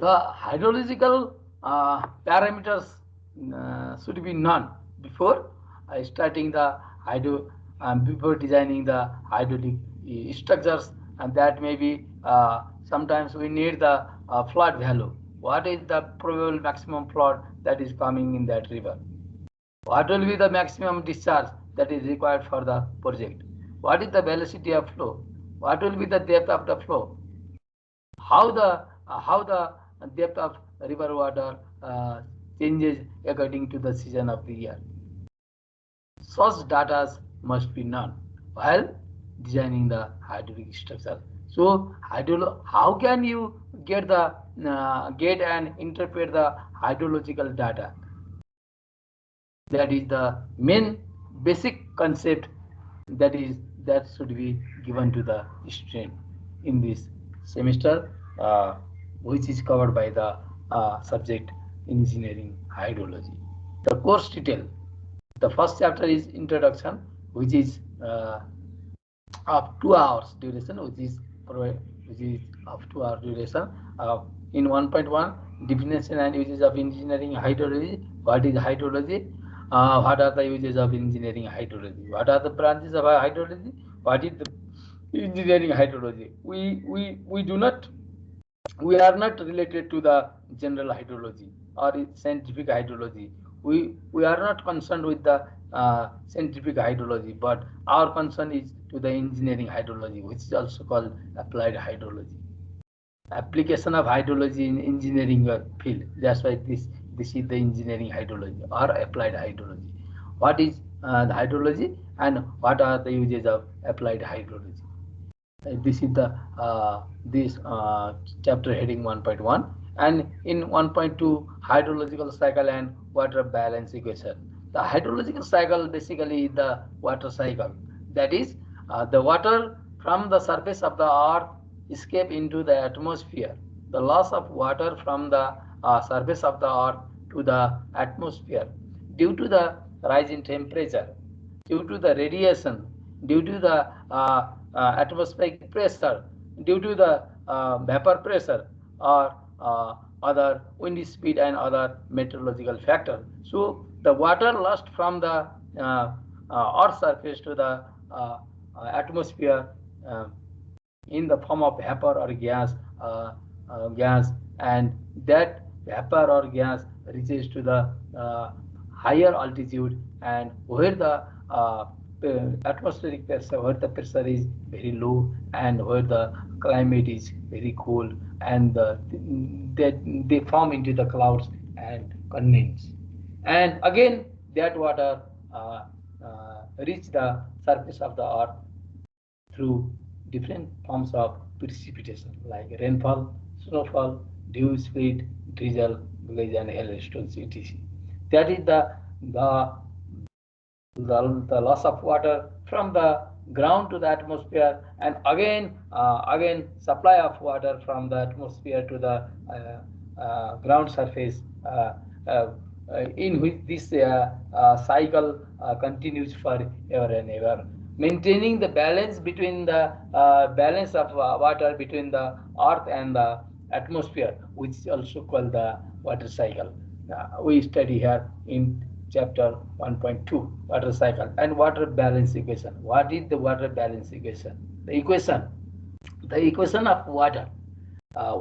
The hydrological parameters should be known before starting the hydro, before designing the hydraulic structures, and that may be sometimes we need the flood value. What is the probable maximum flood that is coming in that river? What will be the maximum discharge that is required for the project? What is the velocity of flow? What will be the depth of the flow? How the depth of river water changes according to the season of the year. Such data must be known while designing the hydraulic structure. So, how can you get and interpret the hydrological data? That is the main basic concept that should be given to the student in this semester, which is covered by the subject engineering hydrology. The course detail. The first chapter is introduction, which is of 2 hours duration, which is of 2 hour duration. In 1.1, definition and uses of engineering hydrology. What is hydrology? What are the uses of engineering hydrology? What are the branches of hydrology? What is the engineering hydrology? We are not related to the general hydrology or scientific hydrology. We are not concerned with the scientific hydrology, but our concern is to the engineering hydrology, which is also called applied hydrology. Application of hydrology in engineering field. That's why this is the engineering hydrology or applied hydrology. What is the hydrology and what are the uses of applied hydrology? This is the this chapter heading 1.1, and in 1.2, hydrological cycle and water balance equation. The hydrological cycle basically is the water cycle, that is the water from the surface of the earth escape into the atmosphere. The loss of water from the surface of the earth to the atmosphere due to the rise in temperature, due to the radiation, due to the atmospheric pressure, due to the vapor pressure, or other wind speed and other meteorological factors. So the water lost from the earth surface to the atmosphere in the form of vapor or gas, and that vapor or gas reaches to the higher altitude, and where the atmospheric pressure, where the pressure is very low and where the climate is very cool, and they form into the clouds and condense, and again that water reach the surface of the earth through different forms of precipitation like rainfall, snowfall, dew, sleet, drizzle, glaze, and hailstones, etc. That is the the loss of water from the ground to the atmosphere, and again supply of water from the atmosphere to the ground surface, in which this cycle continues for ever and ever, maintaining the balance between the balance of water between the earth and the atmosphere, which is also called the water cycle. We study here in chapter 1.2, water cycle and water balance equation. What is the water balance equation? The equation of water,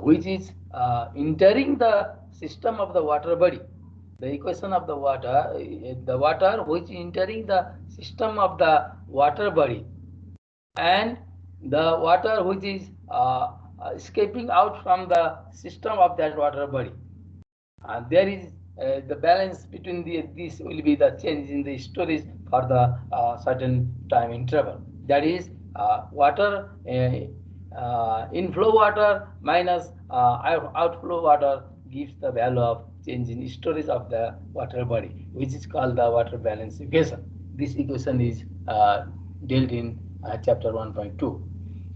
which is entering the system of the water body. The equation of the water which entering the system of the water body, and the water which is escaping out from the system of that water body. There is the balance between these will be the change in the storage for the certain time interval. That is water inflow water minus outflow water gives the value of change in storage of the water body, which is called the water balance equation. This equation is dealt in chapter 1.2.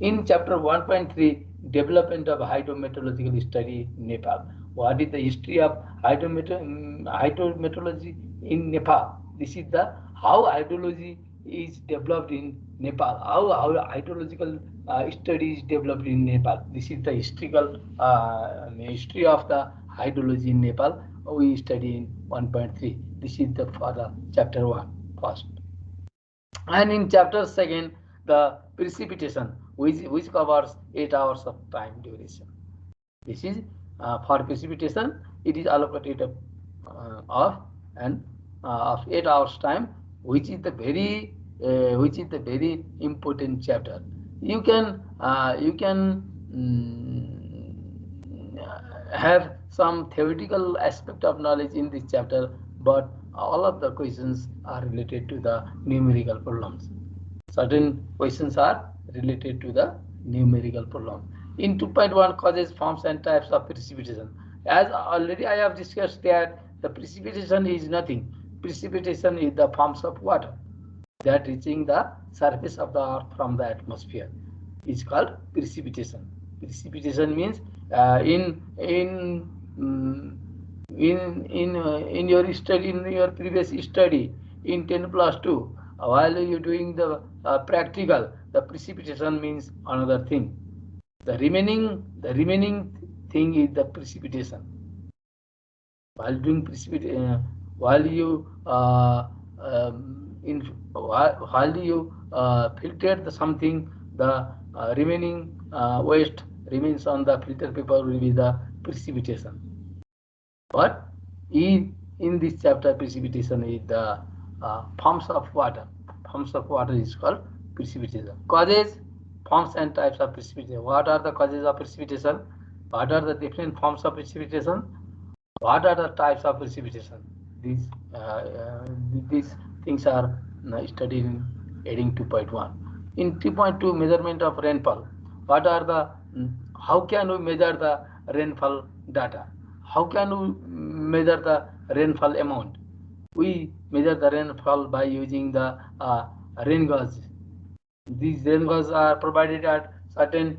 In chapter 1.3, development of hydrometeorological study in Nepal. What is the history of hydrometeorology in Nepal? This is the how hydrology is developed in Nepal. How hydrological study is developed in Nepal. This is the history of the hydrology in Nepal. We study in 1.3. This is the for the chapter 1 first. And in chapter 2, the precipitation, which covers 8 hours of time duration. This is for precipitation. It is allocated of and of 8 hours time, which is the very important chapter. You can have some theoretical aspect of knowledge in this chapter, but all of the questions are related to the numerical problems. Certain questions are related to the numerical problem. In 2.1, causes, forms and types of precipitation. As already I have discussed that the precipitation is nothing. Precipitation is the forms of water that reaching the surface of the earth from the atmosphere is called precipitation. Precipitation means in your study, in your previous study in 10+2, while you doing the practical, the precipitation means another thing. The remaining thing is the precipitation. While doing precipitation, while you while you filter the something, the remaining waste remains on the filter paper will be the precipitation. But in this chapter, precipitation is the forms of water. Forms of water is called precipitation. Causes, forms and types of precipitation. What are the causes of precipitation? What are the different forms of precipitation? What are the types of precipitation? These things are studied in heading 2.1. In 2.2, measurement of rainfall. What are the how can we measure the rainfall data? How can we measure the rainfall amount? We measure the rainfall by using the rain gauge. These rain gauges are provided at certain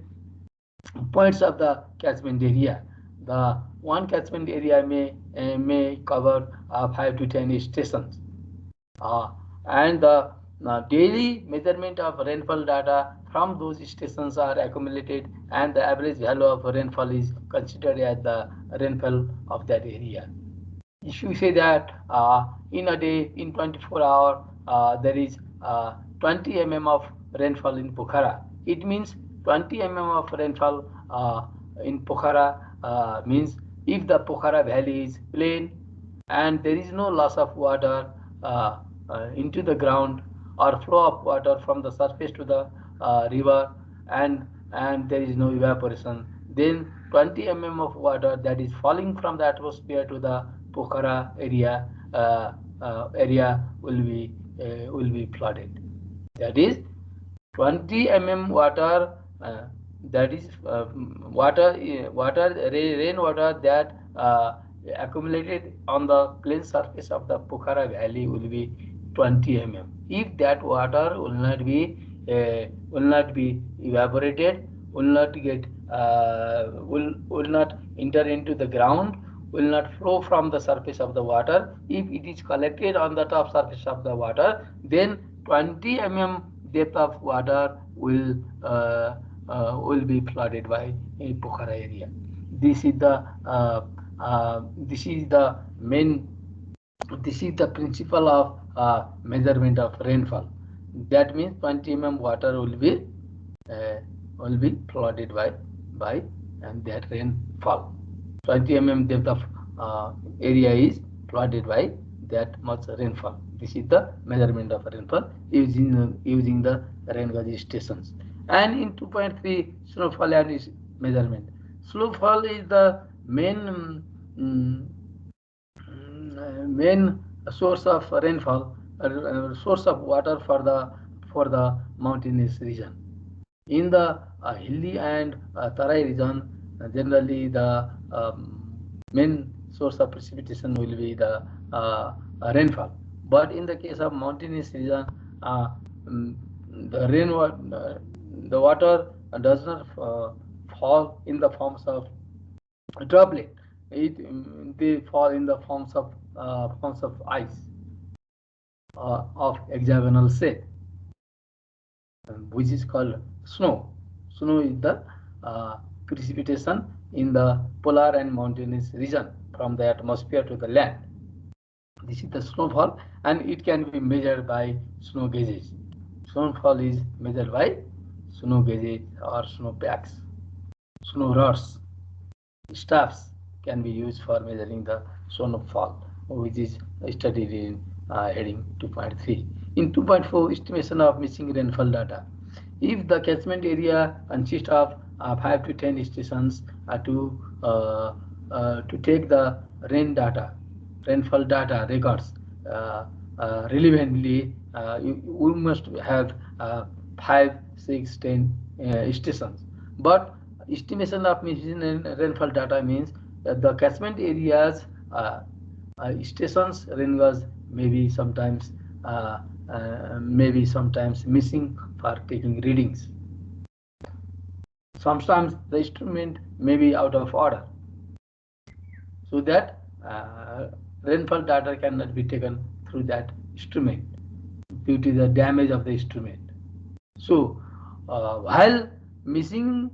points of the catchment area. The one catchment area may cover 5 to 10 stations, and the daily measurement of rainfall data from those stations are accumulated, and the average value of rainfall is considered as the rainfall of that area. If you say that in a day, in 24 hours, there is 20 mm of rainfall in Pokhara, it means 20 mm of rainfall in Pokhara means if the Pokhara valley is plain and there is no loss of water into the ground or flow of water from the surface to the river, and there is no evaporation, then 20 mm of water that is falling from the atmosphere to the Pokhara area will be flooded. That is 20 mm water, that is rainwater that accumulated on the plain surface of the Pokhara valley will be 20 mm. If that water will not be evaporated, will not enter into the ground, will not flow from the surface of the water. If it is collected on the top surface of the water, then 20 mm depth of water will be flooded by a Pokhara area. This is the main. This is the principle of measurement of rainfall. That means 20 mm water will be flooded by and that rainfall. 20 mm depth of area is flooded by that much rainfall. This is the measurement of rainfall using the rain gauge stations. And in 2.3, snowfall and measurement. Snowfall is the main source of rainfall, source of water for the mountainous region. In the hilly and Tarai region, generally the main source of precipitation will be the rainfall. But in the case of mountainous region, the rainwater, the water does not fall in the forms of droplet. They fall in the forms of ice of hexagonal shape. which is called snow. Snow is the precipitation in the polar and mountainous region from the atmosphere to the land. This is the snowfall, and it can be measured by snow gauges. Snowfall is measured by snow gauges or snow packs. Snow rods, staffs can be used for measuring the snowfall, which is studied in heading 2.3. In 2.4, estimation of missing rainfall data. If the catchment area consists of 5 to 10 stations to take the rainfall data records relevantly, we must have 5, 6, 10 stations. But estimation of missing rainfall data means the catchment areas stations rainwaves may be sometimes missing for taking readings. Sometimes the instrument may be out of order, so that rainfall data cannot be taken through that instrument due to the damage of the instrument. So while missing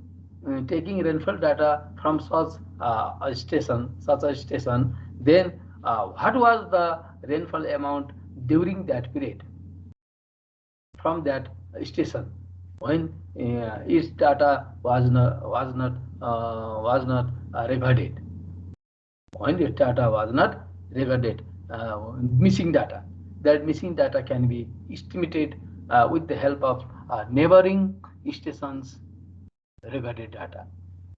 taking rainfall data from such a station, then what was the rainfall amount during that period from that station when its data was not recorded, when its data was not recorded, missing data. That missing data can be estimated with the help of neighboring stations recorded data.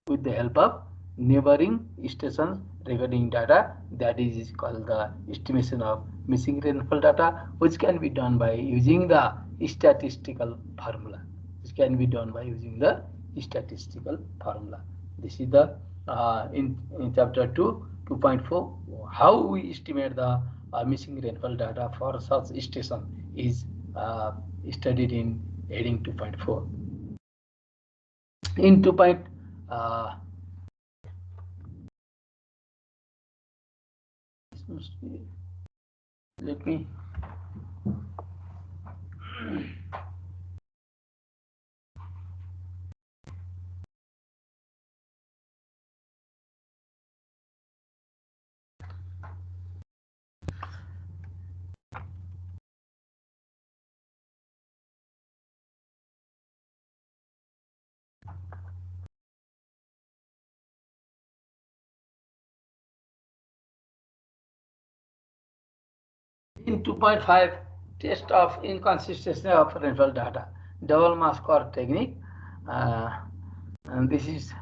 With the help of neighboring stations recording data, that is called the estimation of missing rainfall data, which can be done by using the statistical formula. This can be done by using the statistical formula. This is the in chapter 2, 2.4, how we estimate the missing rainfall data for such station is studied in heading 2.4. In 2. Let me in 2.5, test of inconsistency of rainfall data, double mask score technique, and this is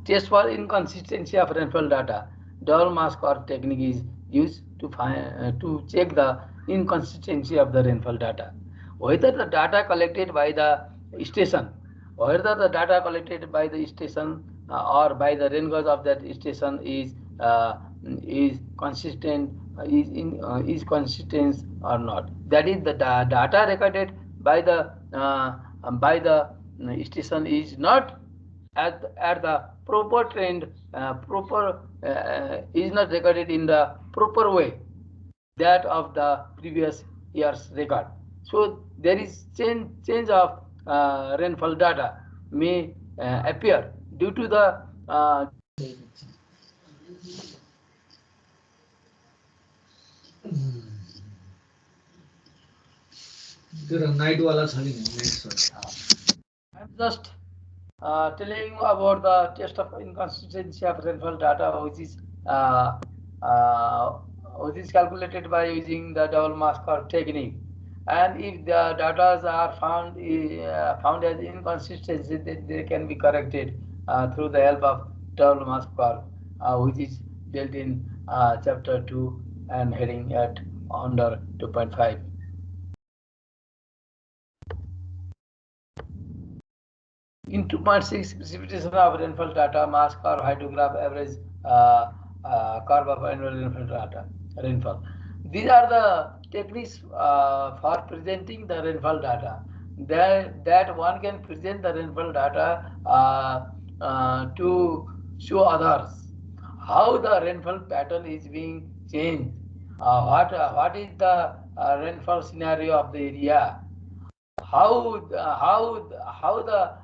test for inconsistency of rainfall data. Double mask score technique is used to check the inconsistency of the rainfall data, whether the data collected by the station, or by the rain gauge of that station is consistent, is consistent or not. That is, the data recorded by the station is not at the proper trend, is not recorded in the proper way that of the previous year's record. So there is change of rainfall data may appear due to the night wala chali night. I'm just telling you about the test of inconsistency of rainfall data, uh, which is calculated by using the double mask score technique. And if the data are found as inconsistency, they can be corrected through the help of double mask score, which is built in chapter 2 and heading at under 2.5. In 2.6, precipitation of rainfall data, mass curve, hydrograph, average curve of annual rainfall data, rainfall. These are the techniques for presenting the rainfall data. That one can present the rainfall data to show others how the rainfall pattern is being changed. What is the rainfall scenario of the area, how the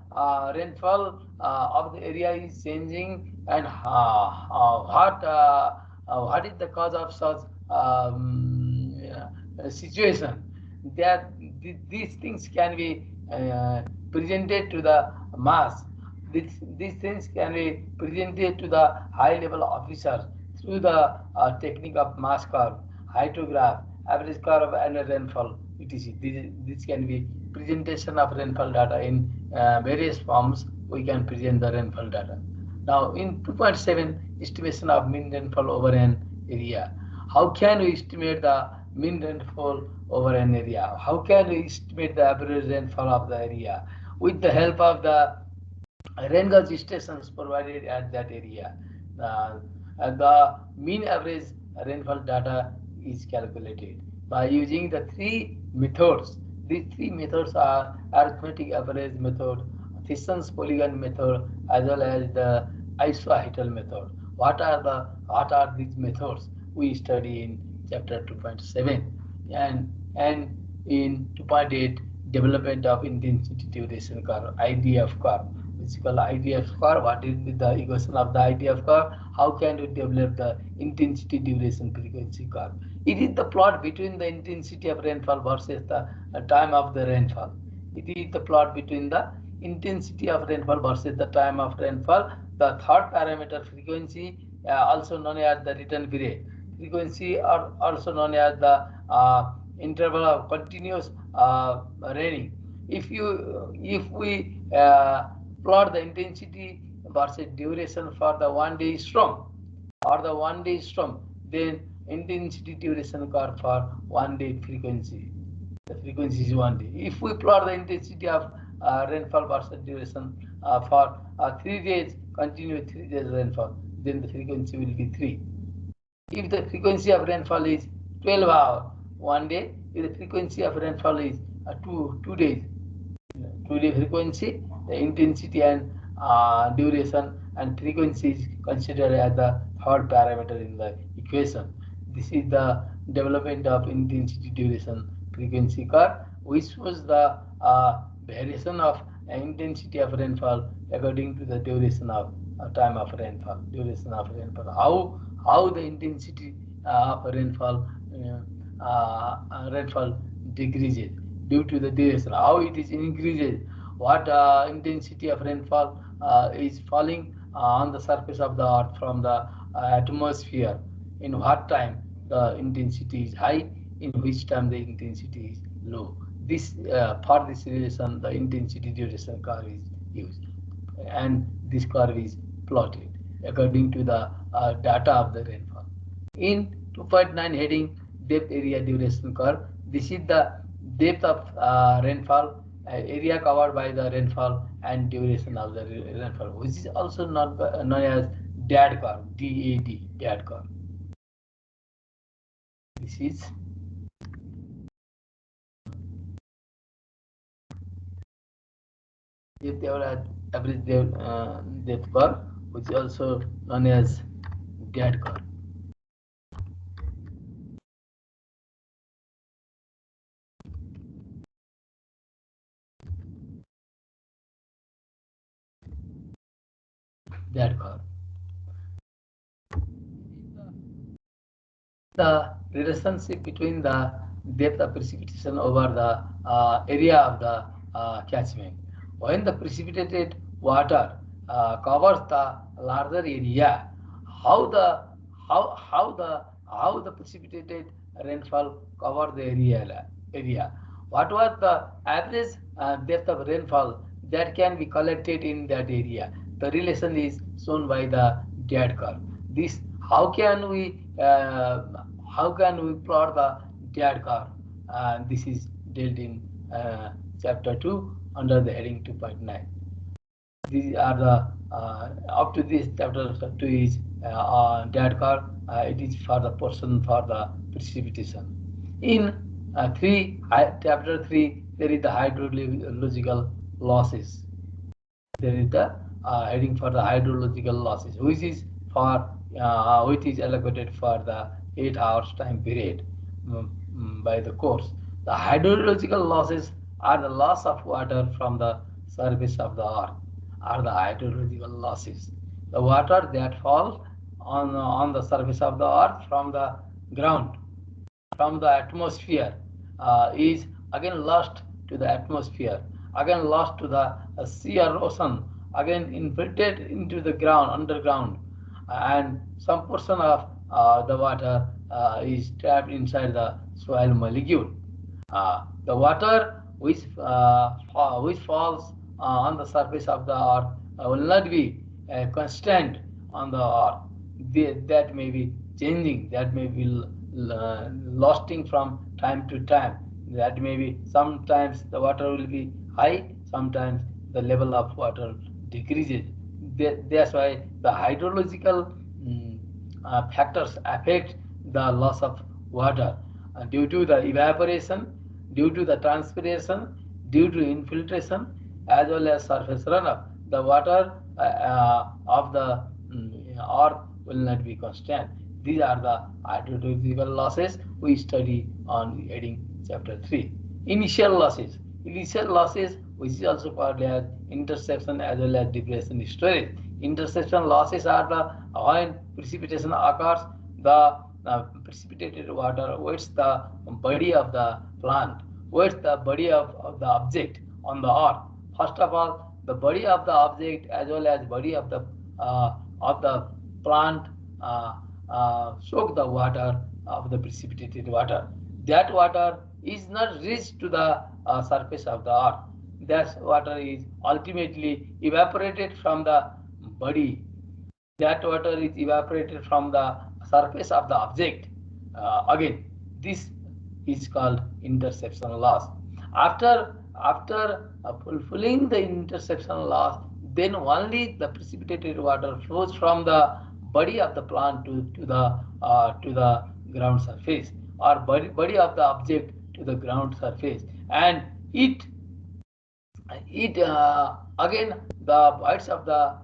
rainfall of the area is changing, and what is the cause of such situation. That these things can be presented to the mass. These things can be presented to the high level officers through the technique of mass curve, hydrograph, average curve, and rainfall, etc. This can be presentation of rainfall data in various forms. We can present the rainfall data. Now, in 2.7, estimation of mean rainfall over an area. How can we estimate the mean rainfall over an area? How can we estimate the average rainfall of the area? With the help of the rain gauge stations provided at that area. The mean average rainfall data is calculated by using the three methods. These three methods are arithmetic average method, Thiessen polygon method, as well as the isohydral method. What are these methods? We study in chapter 2.7, and in 2.8, development of intensity duration curve, IDF curve. It's called IDF curve. What is the equation of the IDF curve? How can we develop the intensity duration frequency curve? It is the plot between the intensity of rainfall versus the time of the rainfall. It is the plot between the intensity of rainfall versus the time of rainfall. The third parameter, frequency, also known as the return period. Frequency, or also known as the interval of continuous raining. If we plot the intensity versus duration for the 1 day storm or the 1 day storm, then intensity duration curve for 1 day frequency. The frequency is 1 day. If we plot the intensity of rainfall versus duration for 3 days, continuous 3 days rainfall, then the frequency will be 3. If the frequency of rainfall is 12 hours 1 day, if the frequency of rainfall is 2 days, 2 day frequency, the intensity and duration and frequency is considered as the third parameter in the equation. This is the development of intensity duration frequency curve, which shows the variation of intensity of rainfall according to the duration of time of rainfall. Duration of rainfall. How the intensity of rainfall decreases due to the duration. How it is increases. What intensity of rainfall is falling on the surface of the earth from the atmosphere. In what time the intensity is high, in which time the intensity is low. This for this relation, the intensity duration curve is used, and this curve is plotted according to the data of the rainfall. In 2.9 heading, depth area duration curve. This is the depth of rainfall, area covered by the rainfall, and duration of the rainfall, which is also known as DAD curve, DAD, DAD curve. This is average depth curve, which is also known as DAD curve. DAD curve. The relationship between the depth of precipitation over the area of the catchment. When the precipitated water covers the larger area, how the precipitated rainfall cover the area? What was the average depth of rainfall that can be collected in that area? The relation is shown by the DAD curve. This how can we plot the DAD curve? This is dealt in chapter 2 under the heading 2.9. These are the up to this chapter 2 is DAD curve. It is for the portion for the precipitation. In chapter 3, there is the hydrological losses. There is the heading for the hydrological losses, which is allocated for the 8 hours time period. by the course. The hydrological losses are the loss of water from the surface of the earth, are the hydrological losses. The water that falls on the surface of the earth from the ground, from the atmosphere, is again lost to the atmosphere, again lost to the sea or ocean, again infiltrated into the ground, underground, and some portion of the water is trapped inside the soil molecule. The water which falls on the surface of the earth will not be constant on the earth. That may be changing, that may be losting from time to time. That may be sometimes the water will be high, sometimes the level of water decreases. That's why the hydrological factors affect the loss of water due to the evaporation, due to the transpiration, due to infiltration, as well as surface runoff. The water of the earth will not be constant. These are the hydrological losses we study on heading chapter 3. Initial losses. Initial losses, which is also called as interception as well as depression storage. Interception losses are the when precipitation occurs, the precipitated water weights the body of the plant, weights the body of the object on the earth. First of all, the body of the object as well as body of the plant soak the water of the precipitated water. That water is not reached to the surface of the earth. That water is ultimately evaporated from the body. That water is evaporated from the surface of the object. Again, this is called interception loss. After fulfilling the interception loss, then only the precipitated water flows from the body of the plant to the ground surface, or body of the object to the ground surface, and it again the voids of the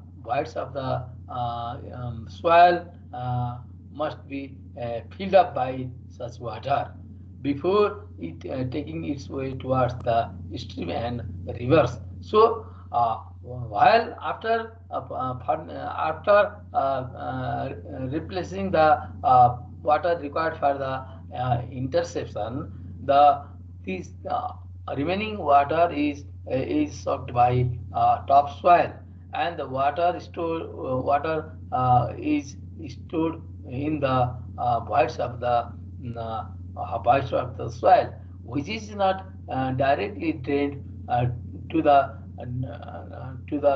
soil must be filled up by such water before it taking its way towards the stream and rivers. So while after replacing the water required for the interception, the this remaining water is soaked by topsoil, and the water is stored in the voids of the soil, which is not directly drained to the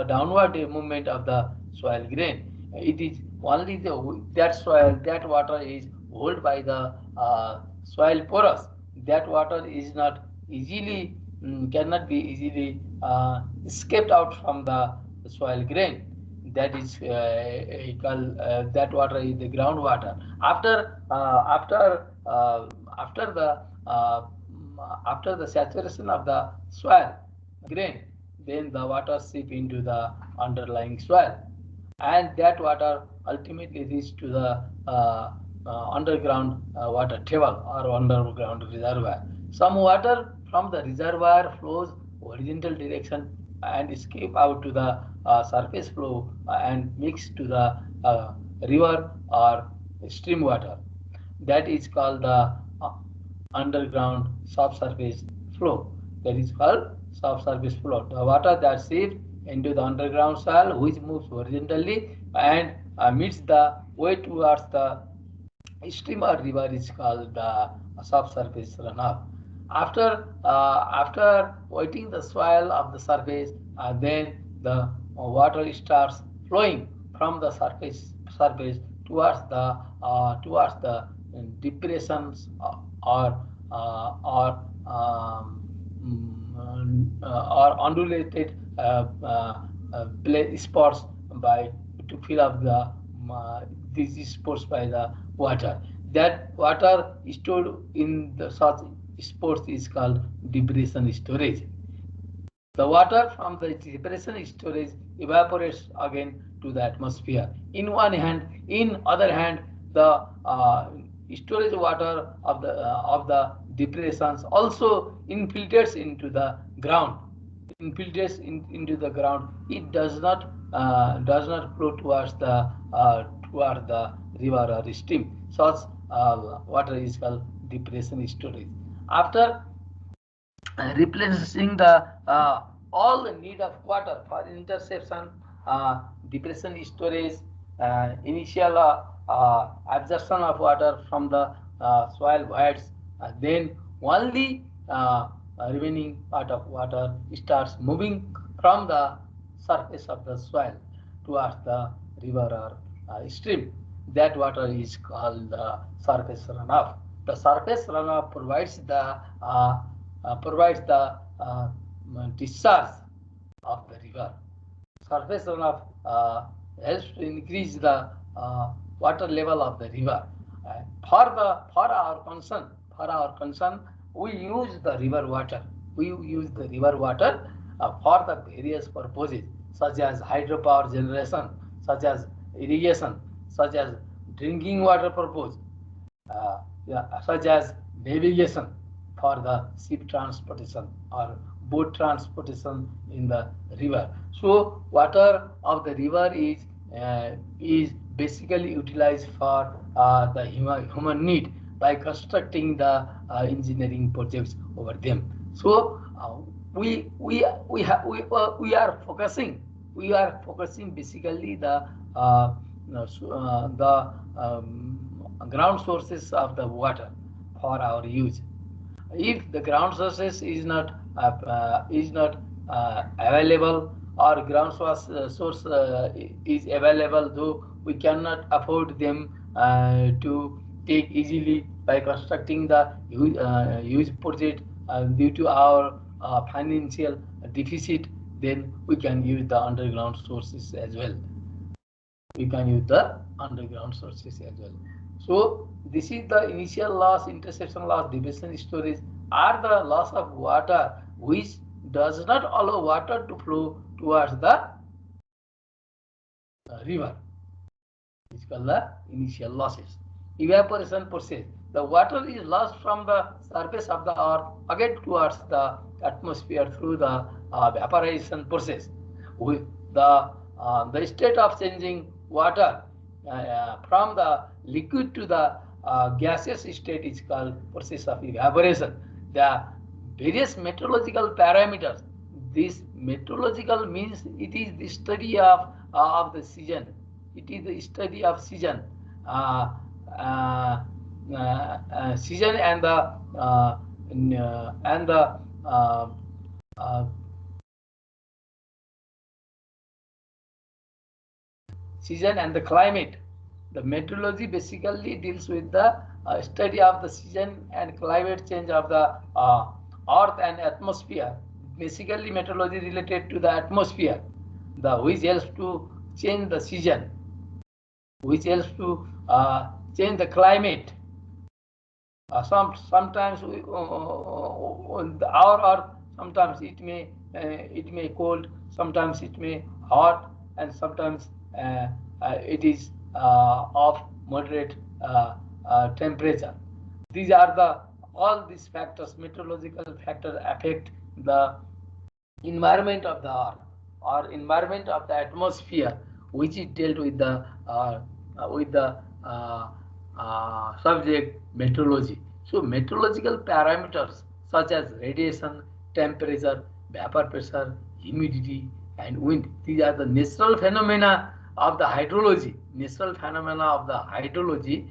downward movement of the soil grain. It is only that water is held by the soil porous. That water is not easily cannot be easily escaped out from the soil grain. That is that water is the groundwater. After the saturation of the soil grain, then the water seep into the underlying soil, and that water ultimately reach to the underground water table or underground reservoir. Some water from the reservoir flows horizontal direction and escape out to the surface flow and mix to the river or stream water. That is called the underground subsurface flow. That is called subsurface flow. The water that seeps into the underground soil, which moves horizontally and meets the way towards the stream or river, is called the subsurface runoff. After wetting the soil of the surface, then the water starts flowing from the surface towards the depressions or or undulated spots by to fill up these spots by the water. That water stored in the such spots is called depression storage. The water from the depression storage evaporates again to the atmosphere. In one hand, in other hand, the storage water of the depressions also infiltrates into the ground. Into the ground. It does not flow toward the river or stream. Such water is called depression storage. After replenishing the all the need of water for interception, depression storage, initial absorption of water from the soil voids, then only remaining part of water starts moving from the surface of the soil towards the river or stream. That water is called surface runoff. The surface runoff provides the discharge of the river. Surface runoff helps to increase the water level of the river. For our concern, we use the river water. We use the river water for the various purposes, such as hydropower generation, such as irrigation, such as drinking water purpose, such as navigation for the ship transportation or boat transportation in the river. So water of the river is basically utilized for the human need by constructing the engineering projects over them. So we are focusing basically the ground sources of the water for our use. If the ground sources is not available, or ground source is available, though we cannot afford them to take easily by constructing the huge project due to our financial deficit, then we can use the underground sources as well. So this is the initial loss, interception loss, depression storage are the loss of water which does not allow water to flow towards the river. It's called the initial losses. Evaporation process. The water is lost from the surface of the earth again towards the atmosphere through the evaporation process. The state of changing water from the liquid to the gaseous state is called process of evaporation. The various meteorological parameters. This meteorological means it is the study of the season. It is the study of season, season and the season and the climate. The meteorology basically deals with the study of the season and climate change of the earth and atmosphere. Basically, meteorology related to the atmosphere, which helps to change the season, which helps to change the climate. Sometimes our earth, sometimes it may cold, sometimes it may hot, and sometimes it is of moderate temperature. These are all these factors, meteorological factors, affect the environment of the earth or environment of the atmosphere, which is dealt with the subject meteorology. So meteorological parameters such as radiation, temperature, vapor pressure, humidity, and wind. These are the natural phenomena of the hydrology. Natural phenomena of the hydrology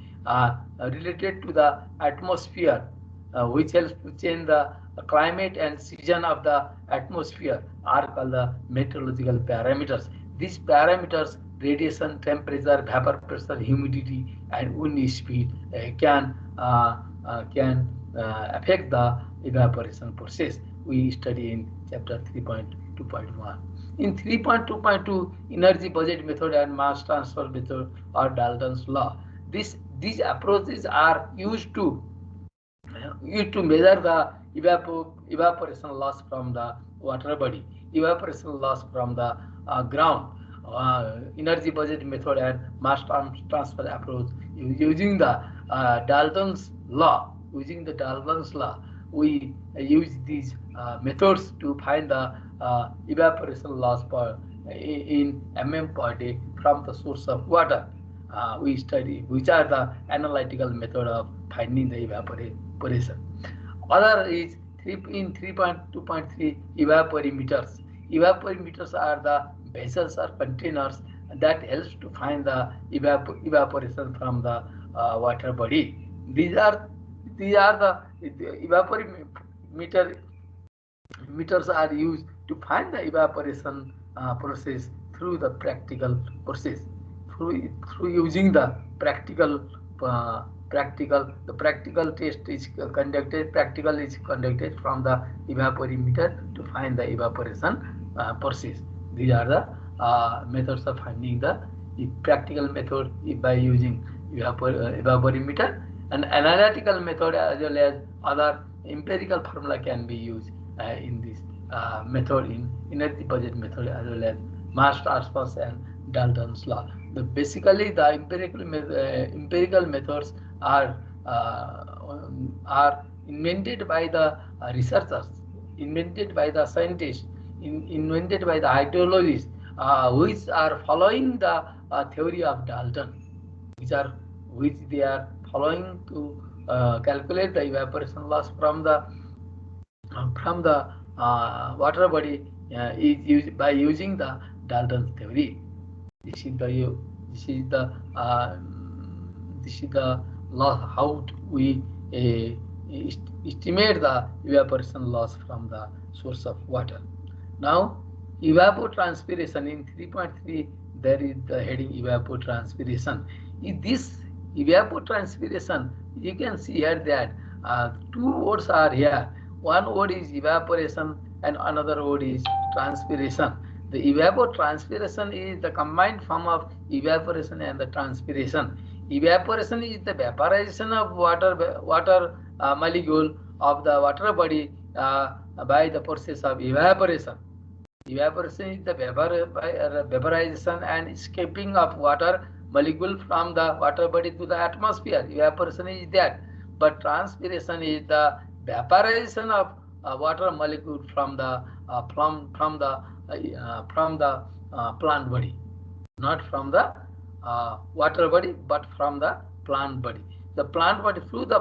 related to the atmosphere, which helps to change the climate and season of the atmosphere, are called the meteorological parameters. These parameters, radiation, temperature, vapor pressure, humidity, and wind speed, can affect the evaporation process. We study in chapter 3.2.1. In 3.2.2, energy budget method and mass transfer method, or Dalton's law. These approaches are used to measure the evaporation loss from the water body, evaporation loss from the ground. Energy budget method and mass transfer approach using the Dalton's law, using the Dalton's law, we use these methods to find the evaporation loss in mm per day from the source of water. We study which are the analytical method of finding the evaporation. Other is in 3.2.3 evaporimeters. Evaporimeters are the vessels or containers that helps to find the evaporation from the water body. These are the evaporimeter meters are used to find the evaporation process through the practical process, through using the uh, practical test is conducted, practical is conducted from the evaporimeter to find the evaporation process. These are the methods of finding the practical method by using evaporimeter, and analytical method as well as other empirical formula can be used in this method, in energy budget method, as well as mass transfers and Dalton's law. Basically, the empirical methods are invented by the researchers, invented by the scientists, invented by the hydrologists, which are following the theory of Dalton, which they are following to calculate the evaporation loss from the water body is used by using the Dalton's theory. This is the this is the uh, this is the loss, how we estimate the evaporation loss from the source of water. Now, evapotranspiration in 3.3, there is the heading evapotranspiration. In this evapotranspiration, you can see here that two words are here. One word is evaporation and another word is transpiration. The evapotranspiration is the combined form of evaporation and the transpiration. Evaporation is the vaporization of water molecule of the water body by the process of evaporation. Evaporation is the vaporization and escaping of water molecule from the water body to the atmosphere. Evaporation is that, but transpiration is the vaporization of water molecule from the plant body, not from the water body, but from the plant body. The plant body, through the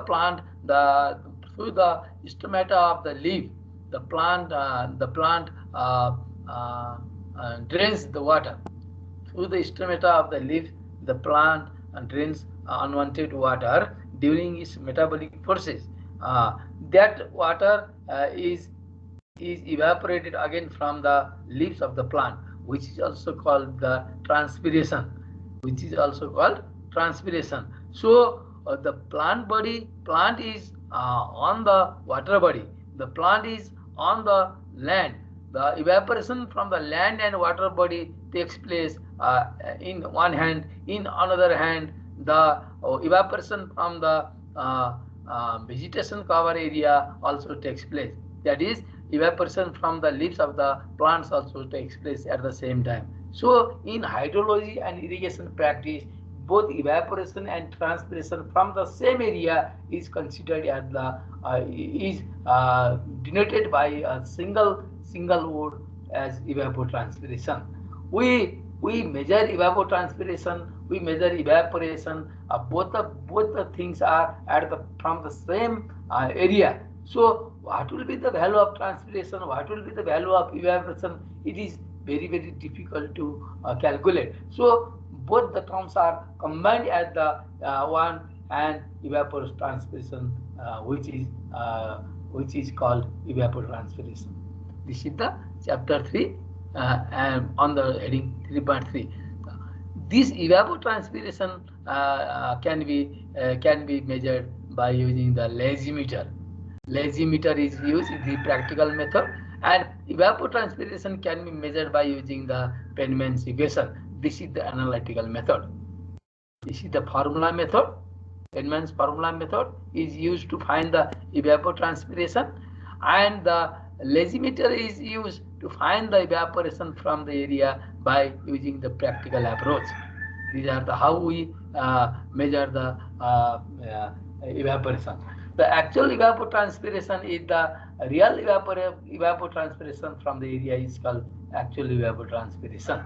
stomata of the leaf, the plant drains the water. Through the stomata of the leaf, the plant drains unwanted water during its metabolic process. That water is evaporated again from the leaves of the plant, which is also called the transpiration. So the plant is on the water body. The plant is on the land. The evaporation from the land and water body takes place in one hand. In another hand, the evaporation from the vegetation cover area also takes place. That is, evaporation from the leaves of the plants also takes place at the same time. So in hydrology and irrigation practice, both evaporation and transpiration from the same area is considered as denoted by a single word as evapotranspiration. We measure evapotranspiration, we measure evaporation. Both the things are from the same area. So what will be the value of transpiration? What will be the value of evaporation? It is very difficult to calculate. So both the terms are combined as the one, and evapotranspiration, which is called evapotranspiration. This is the chapter 3 and on the heading 3.3. This evapotranspiration can be measured by using the lazimeter. Lazimeter is used in the practical method, and evapotranspiration can be measured by using the Penman's equation. This is the analytical method. This is the formula method. Penman's formula method is used to find the evapotranspiration, and the lazimeter is used to find the evaporation from the area by using the practical approach. These are how we measure the evaporation. The actual evapotranspiration is the real evapotranspiration from the area is called actual evapotranspiration.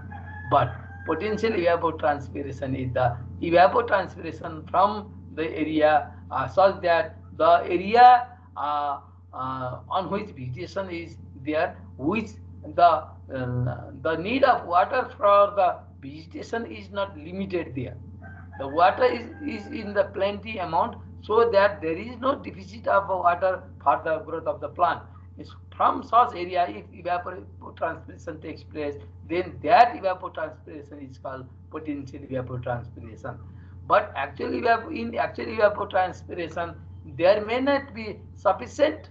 But potential evapotranspiration is the evapotranspiration from the area such that the area on which vegetation is there, which the need of water for the vegetation is not limited there. The water is in the plenty amount, so that there is no deficit of water for the growth of the plant. It's from such area, if evapotranspiration takes place, then that evapotranspiration is called potential evapotranspiration. But actually, in actual evapotranspiration, there may not be sufficient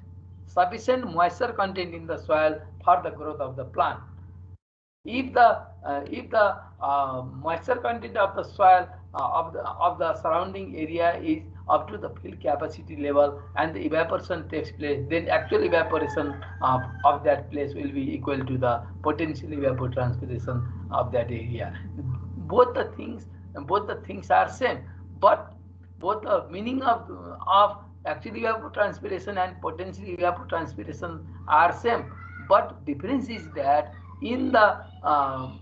moisture content in the soil for the growth of the plant. If the moisture content of the soil of the surrounding area is up to the field capacity level and the evaporation takes place, then actual evaporation of that place will be equal to the potential evapotranspiration of that area. Both the things both the things are same, but both the meaning of actual evapotranspiration and potential evapotranspiration are same, but difference is that in the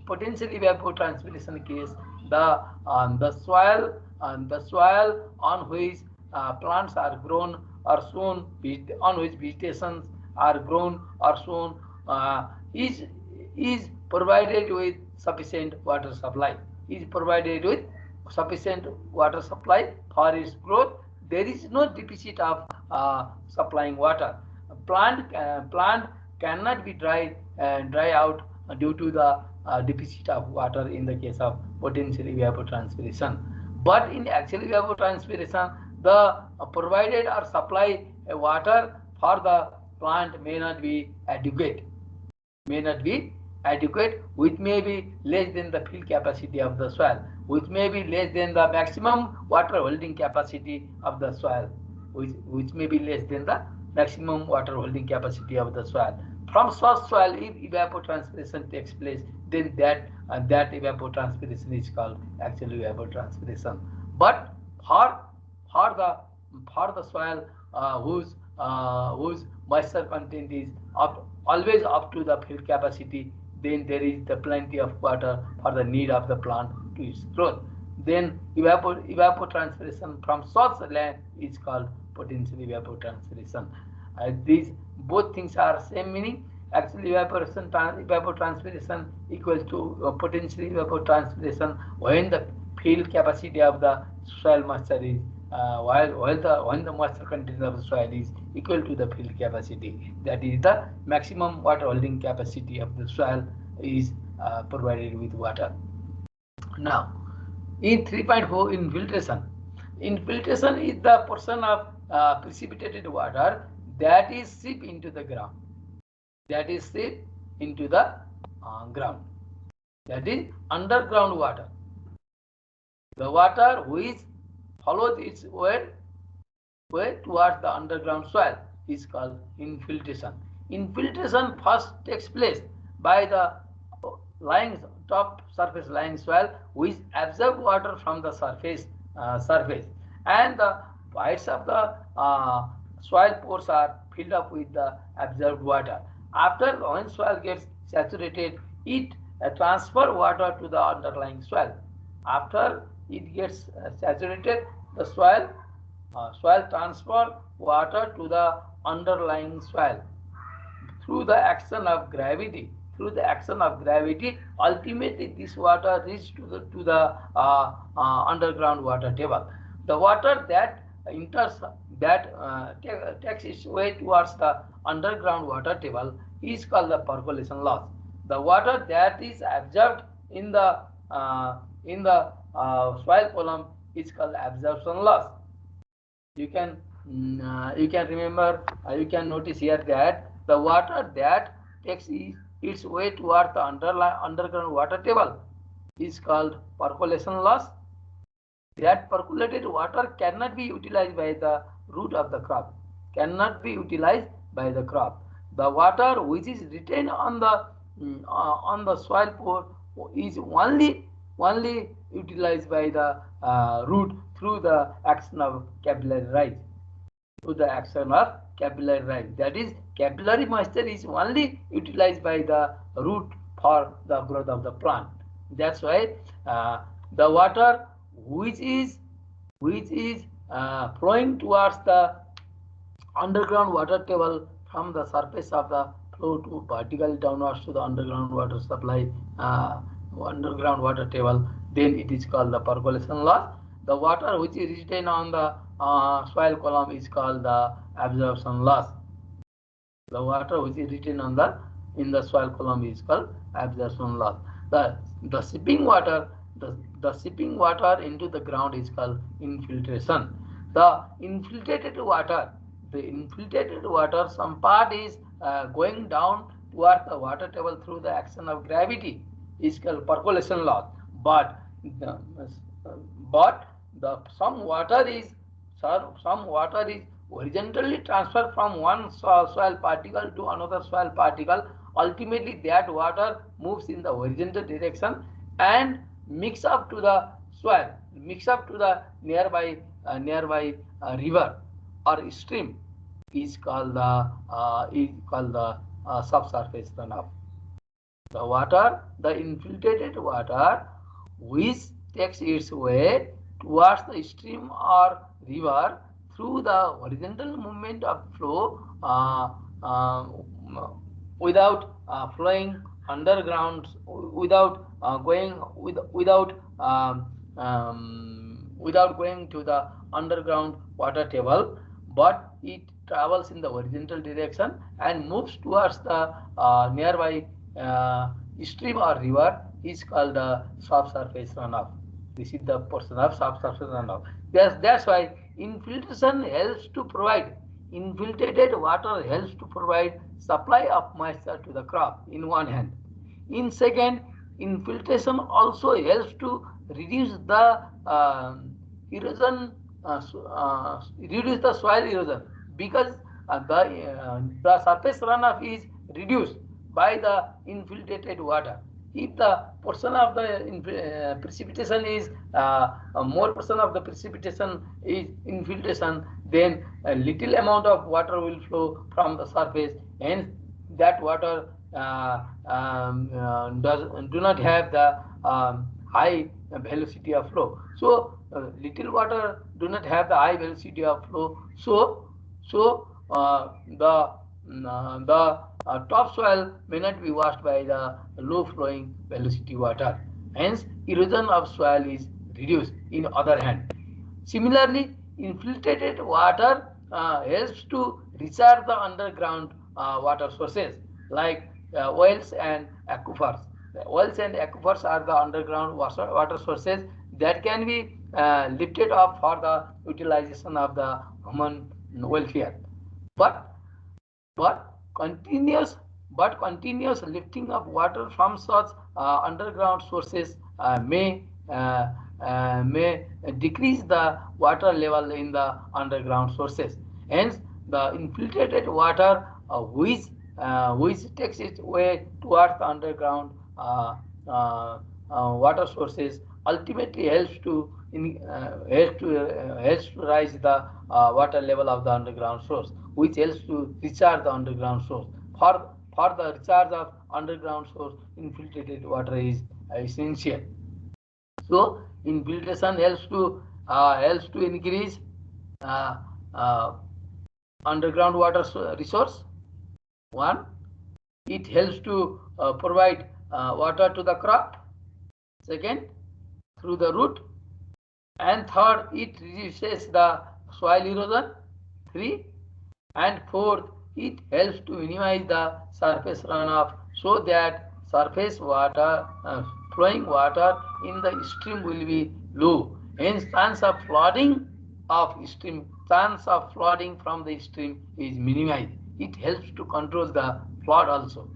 potential evapotranspiration case, the soil on which plants are grown or sown, on which vegetations are grown or sown, is provided with sufficient water supply. Is provided with sufficient water supply for its growth. There is no deficit of supplying water. Plant cannot be dry out due to the deficit of water in the case of potential evapotranspiration. But in actual evapotranspiration, the provided or supply water for the plant may not be adequate, which may be less than the field capacity of the soil, which may be less than the maximum water holding capacity of the soil, which may be less than the maximum water holding capacity of the soil. From such soil, if evapotranspiration takes place, then that evapotranspiration is called actual evapotranspiration. But for the soil whose moisture content is always up to the field capacity, then there is the plenty of water for the need of the plant to its growth. Then evapotranspiration from such land is called potential evapotranspiration. These both things are same meaning. Actually, evapotranspiration equals to potential evapotranspiration when the field capacity of the soil moisture is when the moisture content of the soil is equal to the field capacity. That is, the maximum water holding capacity of the soil is provided with water. Now, in 3.4, infiltration. Infiltration is the portion of precipitated water that is seep into the ground. That is seep into the ground. That is underground water. The water which follows its way towards the underground soil is called infiltration. Infiltration first takes place by the top surface lying soil, which absorb water from the surface, and the sides of the soil pores are filled up with the absorbed water. After when soil gets saturated, it transfer water to the underlying soil. After it gets saturated, the soil transfer water to the underlying soil through the action of gravity. Ultimately this water reaches to the underground water table. The water that takes its way towards the underground water table is called the percolation loss. The water that is absorbed in the soil column is called absorption loss. You can remember, you can notice here that the water that takes its way towards the underground water table is called percolation loss. That percolated water cannot be utilized by the root of the crop. The water which is retained on the soil pore is only utilized by the root through the action of capillary rise. Through the action of capillary rise. That is, capillary moisture is only utilized by the root for the growth of the plant. That's why the water which is flowing towards the underground water table from the surface of the flow to vertically downwards to the underground water supply, underground water table, then it is called the percolation loss. The water which is retained on the soil column is called the absorption loss. The water which is retained on in the soil column is called absorption loss. The seeping water, the seeping water into the ground is called infiltration. The infiltrated water, some part is going down towards the water table through the action of gravity is called percolation loss. But some water is horizontally transferred from one soil particle to another soil particle. Ultimately, that water moves in the horizontal direction and mix up to the soil, mix up to the nearby river or stream is called the subsurface runoff. The water, the infiltrated water, which takes its way towards the stream or river through the horizontal movement of flow without flowing underground, without going to the underground water table, but it travels in the horizontal direction and moves towards the nearby stream or river is called the subsurface runoff. This is the portion of subsurface runoff. That's why infiltration helps to provide, infiltrated water helps to provide supply of moisture to the crop in one hand. In second, infiltration also helps to reduce the erosion, reduce the soil erosion, because the surface runoff is reduced by the infiltrated water. If the portion of the precipitation is more portion of the precipitation is infiltration, then a little amount of water will flow from the surface, hence that water do not have the high velocity of flow. So little water do not have the high velocity of flow. So the topsoil may not be washed by the low flowing velocity water. Hence, erosion of soil is reduced. In other hand, similarly, infiltrated water helps to recharge the underground water sources like wells and aquifers. The wells and aquifers are the underground water sources that can be lifted up for the utilization of the human welfare. But continuous lifting of water from such underground sources may decrease the water level in the underground sources. Hence, the infiltrated water which takes its way towards the underground water sources ultimately helps to rise the water level of the underground source, which helps to recharge the underground source. For the recharge of underground source, infiltrated water is essential. So infiltration helps to increase underground water resource. One, it helps to provide water to the crop. Second, through the root. And third, it reduces the soil erosion. 3. And fourth, it helps to minimize the surface runoff so that surface water, flowing water in the stream will be low. Hence, chance of flooding from the stream is minimized. It helps to control the flood also.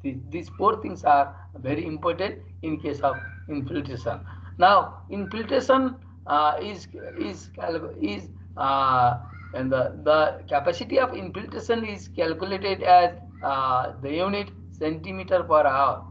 These four things are very important in case of infiltration. Now, infiltration and the capacity of infiltration is calculated as the unit centimeter per hour.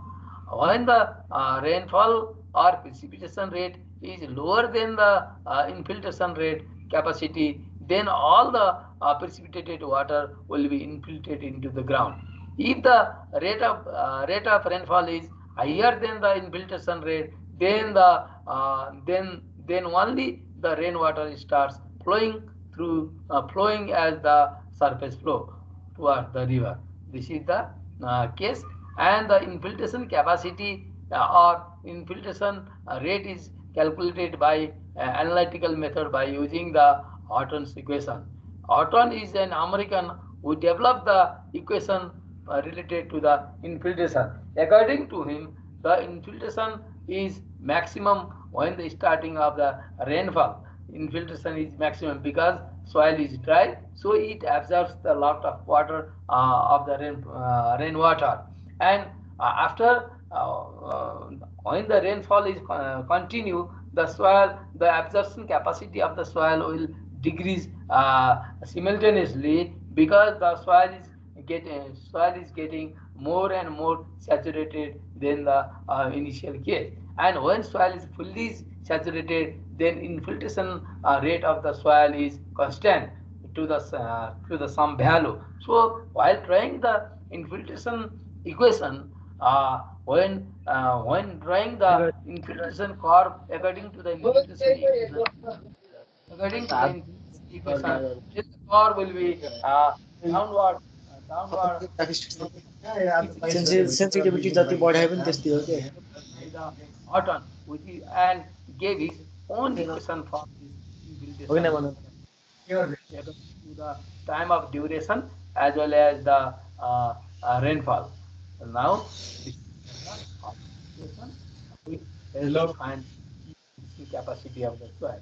When the rainfall or precipitation rate is lower than the infiltration rate capacity, then all the precipitated water will be infiltrated into the ground. If the rate of rainfall is higher than the infiltration rate, then then only the rainwater starts flowing as the surface flow towards the river. This is the case, and the infiltration capacity or infiltration rate is calculated by analytical method by using the Horton's equation. Horton is an American who developed the equation related to the infiltration. According to him, the infiltration is maximum when the starting of the rainfall. Infiltration is maximum because soil is dry, so it absorbs a lot of water of the rainwater. And after when the rainfall is continue, the absorption capacity of the soil will decrease simultaneously, because the soil is getting more and more saturated than the initial case. And when soil is fully saturated, then infiltration rate of the soil is constant to the some value. So while trying the infiltration equation, when drawing the infiltration curve according to the infiltration equation, according to the infiltration equation, this curve will be downward, downward sensitivity जति बढाए पनि त्यस्तै हो के by the Horton, which is, and gave his own equation for this होइन infiltration भनौँ according to the time of duration as well as the rainfall. Now, this is the equation which helps to find the capacity of the soil.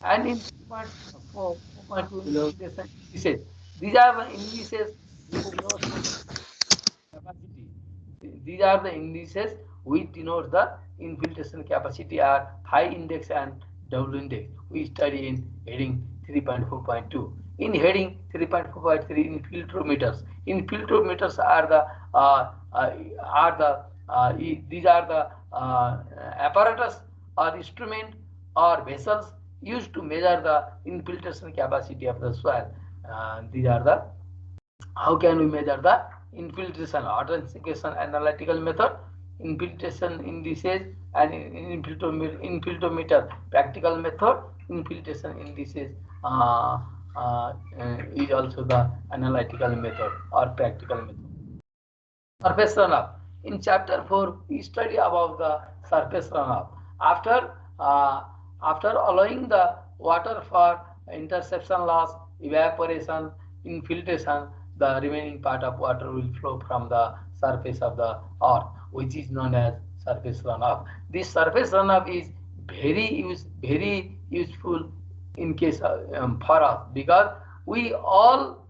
And in 4.2 infiltration indices, these are the indices which denote capacity. These are the indices which denote the infiltration capacity are phi index and W index. We study in heading 3.4.2. In heading 3.4.3, infiltrometers these are the apparatus or instrument or vessels used to measure the infiltration capacity of the soil. These are the how can we measure the infiltration? Horton's equation analytical method, infiltration indices, and infiltrometer practical method. Infiltration indices is also the analytical method or practical method. Surface runoff. In chapter 4, we study about the surface runoff. After allowing the water for interception loss, evaporation, infiltration, the remaining part of water will flow from the surface of the earth, which is known as surface runoff. This surface runoff is very useful in case for us, because we all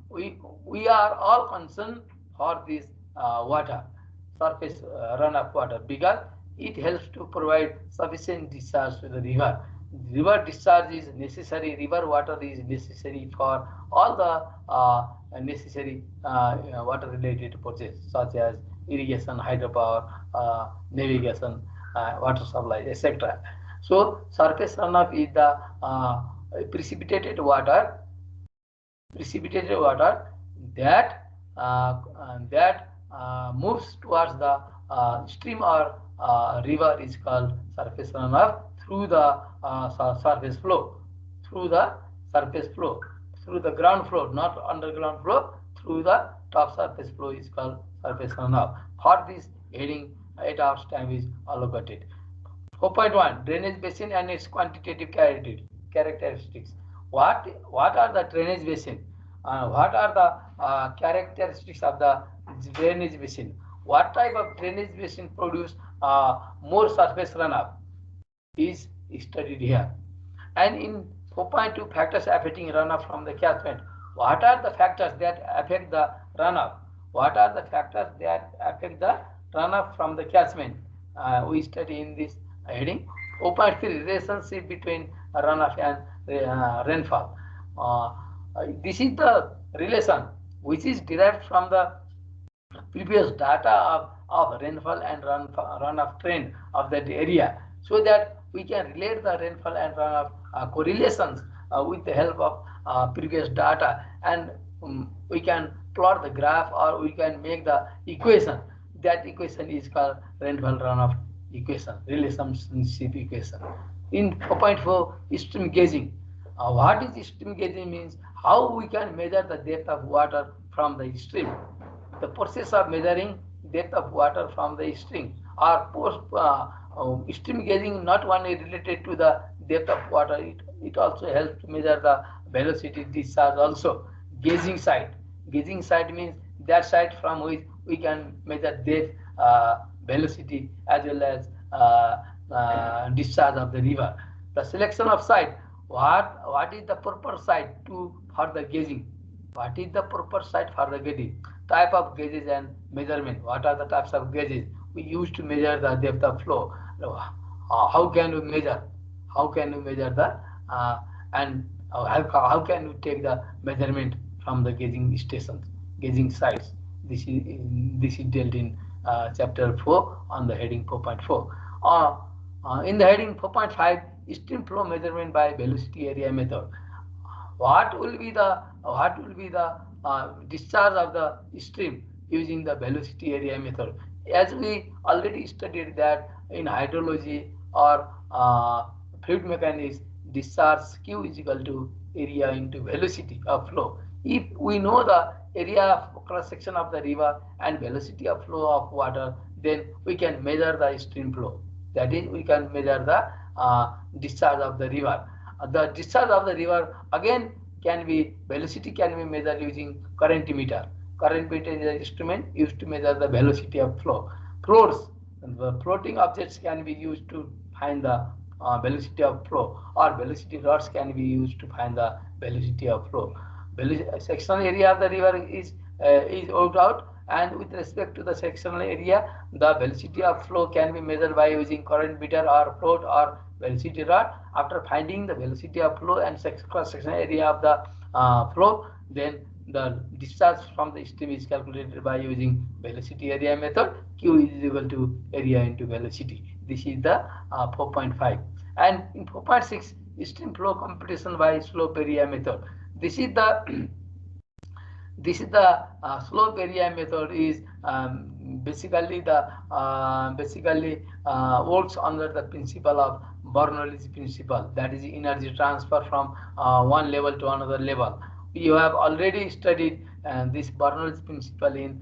we are all concerned for this water, surface runoff water, because it helps to provide sufficient discharge to the river. River discharge is necessary, river water is necessary for all the necessary water related processes such as irrigation, hydropower, navigation, water supply, etc. So surface runoff is the precipitated water that moves towards the stream or river is called surface runoff through the surface flow, through the ground flow, not underground flow, through the top surface flow is called surface runoff. For this heading, 8 hours time is allocated. 4.1 drainage basin and its quantitative characteristics. What are the drainage basin? What are the characteristics of the drainage basin? What type of drainage basin produce more surface runoff is studied here. And in 4.2 factors affecting runoff from the catchment. What are the factors that affect the runoff? What are the factors that affect the runoff from the catchment? We study in this heading. 4.3 relationship between runoff and rainfall. This is the relation which is derived from the previous data of rainfall and runoff trend of that area, so that we can relate the rainfall and runoff correlations with the help of previous data, and we can plot the graph, or we can make the equation. That equation is called rainfall runoff equation, relationship equation. In 4.4, stream gauging. What is stream gauging means how we can measure the depth of water from the stream. The process of measuring depth of water from the stream, or stream gauging not only related to the depth of water, it also helps to measure the velocity discharge also. Gauging site. Gauging site means that site from which we can measure depth, velocity, as well as discharge of the river. The selection of site. What is the proper site to for the gauging? What is the proper site for the gauging? Type of gauges and measurement. What are the types of gauges we use to measure the depth of flow? How can we measure? How can we measure the and how can we take the measurement from the gauging stations, gauging sites? This is dealt in chapter 4 on the heading 4.4. In the heading 4.5, stream flow measurement by velocity area method. What will be the discharge of the stream using the velocity area method? As we already studied that in hydrology or fluid mechanics, discharge Q is equal to area into velocity of flow. If we know the area of cross section of the river and velocity of flow of water, then we can measure the stream flow. That is, we can measure the discharge of the river. The discharge of the river again can be, velocity can be measured using current meter. Current meter is an instrument used to measure the velocity of flow. Floats, the floating objects can be used to find the velocity of flow, or velocity rods can be used to find the velocity of flow. Sectional area of the river is worked out, and with respect to the sectional area, the velocity of flow can be measured by using current meter or float or velocity rod. After finding the velocity of flow and cross-sectional area of the flow, then the discharge from the stream is calculated by using velocity area method. Q is equal to area into velocity. This is the 4.5. And in 4.6, stream flow computation by slope area method. This is the slope area method is basically works under the principle of Bernoulli's principle, that is energy transfer from one level to another level. You have already studied this Bernoulli's principle in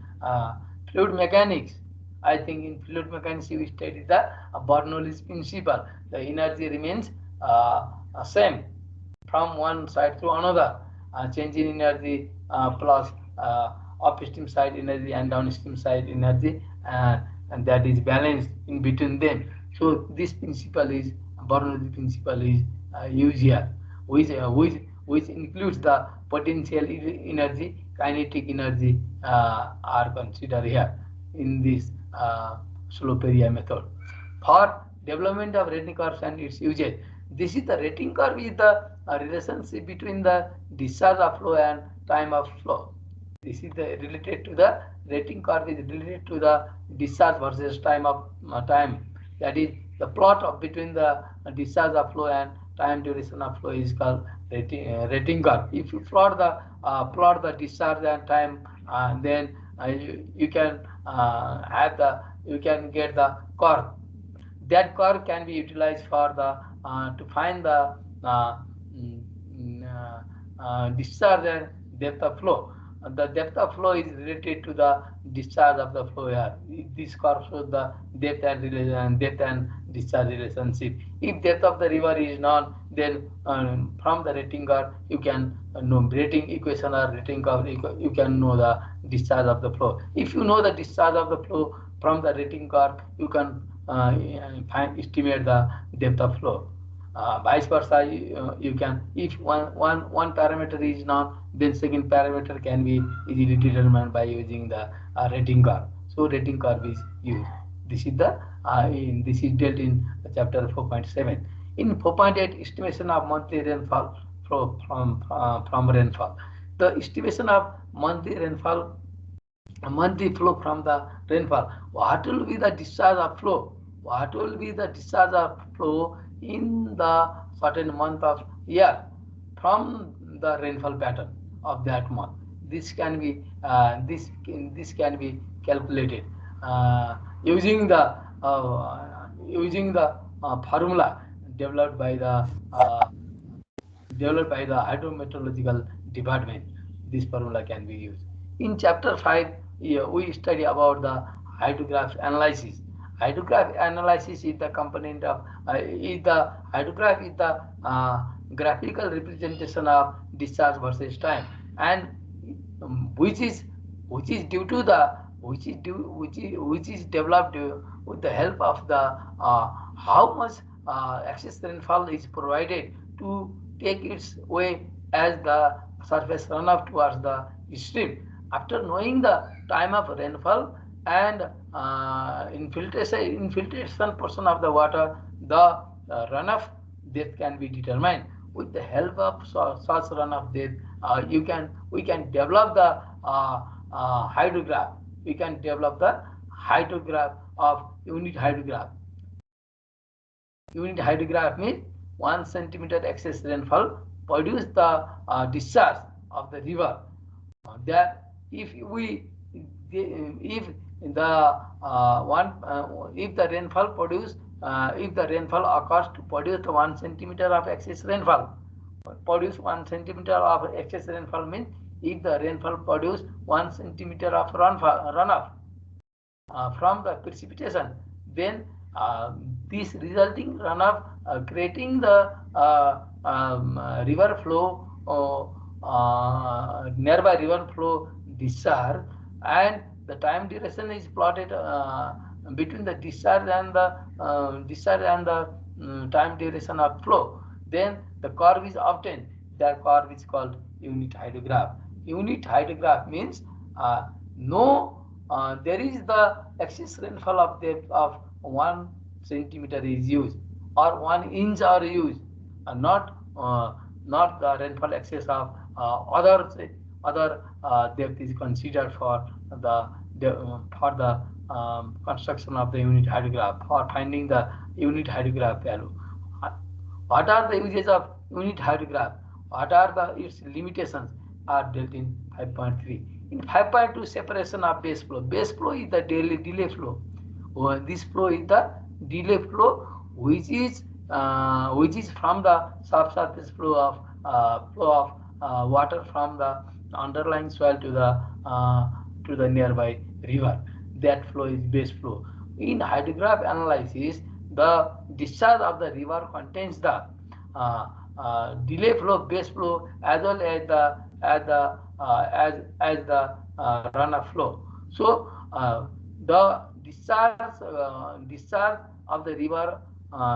fluid mechanics. I think in fluid mechanics you studied the Bernoulli's principle. The energy remains same from one side to another. Change in energy plus upstream side energy and downstream side energy, and that is balanced in between them. So this principle is Bernoulli principle is used here, which includes the potential energy, kinetic energy are considered here in this slope area method. For development of rating curves and its usage, this is the rating curve is the relationship between the discharge of flow and time of flow. This is the related to the rating curve is related to the discharge versus time of time. That is, the plot of between the discharge of flow and time duration of flow is called rating curve. If you plot the discharge and time, then you can get the curve. That curve can be utilized for the to find the discharge and depth of flow. The depth of flow is related to the discharge of the flow here. This curve shows the depth and discharge relationship. If depth of the river is known, then from the rating curve you can know rating equation or rating curve. You can know the discharge of the flow. If you know the discharge of the flow from the rating curve, you can estimate the depth of flow. Vice versa, you can, if one parameter is known, then second parameter can be easily determined by using the rating curve. So rating curve is used. This is this is dealt in chapter 4.7. In 4.8, estimation of monthly rainfall flow from rainfall. The estimation of monthly flow from the rainfall. What will be the discharge of flow? What will be the discharge of flow in the certain month of year from the rainfall pattern of that month. This can be this can be calculated using the formula developed by the uh, hydrometeorological department. This formula can be used. In chapter 5, we study about the hydrograph analysis. Hydrograph analysis is the component of hydrograph is the graphical representation of discharge versus time, and which is due to the which is developed with the help of the how much excess rainfall is provided to take its way as the surface runoff towards the stream. After knowing the time of rainfall and infiltration portion of the water, the runoff depth can be determined. With the help of such runoff depth, we can develop the hydrograph. We can develop the hydrograph of unit hydrograph. Unit hydrograph means 1 centimeter excess rainfall produce the discharge of the river. That if the rainfall produce if the rainfall occurs to produce the 1 centimeter of excess rainfall, produce 1 centimeter of excess rainfall means if the rainfall produce 1 centimeter of runoff from the precipitation, then this resulting runoff creating the river flow nearby river flow discharge, and the time duration is plotted between the discharge and the time duration of flow. Then the curve is obtained. That curve is called unit hydrograph. Unit hydrograph means there is the excess rainfall of depth of 1 centimeter is used or 1 inch are used, not the rainfall excess of other depth is considered for the construction of the unit hydrograph, for finding the unit hydrograph value. What are the uses of unit hydrograph? What are its limitations are dealt in 5.3. In 5.2, separation of base flow. Base flow is the delay flow. This flow is the delay flow, which is from the subsurface flow of water from the underlying soil to the nearby river. That flow is base flow. In hydrograph analysis, the discharge of the river contains the delay flow, base flow, as well as the runoff flow. So the discharge of the river,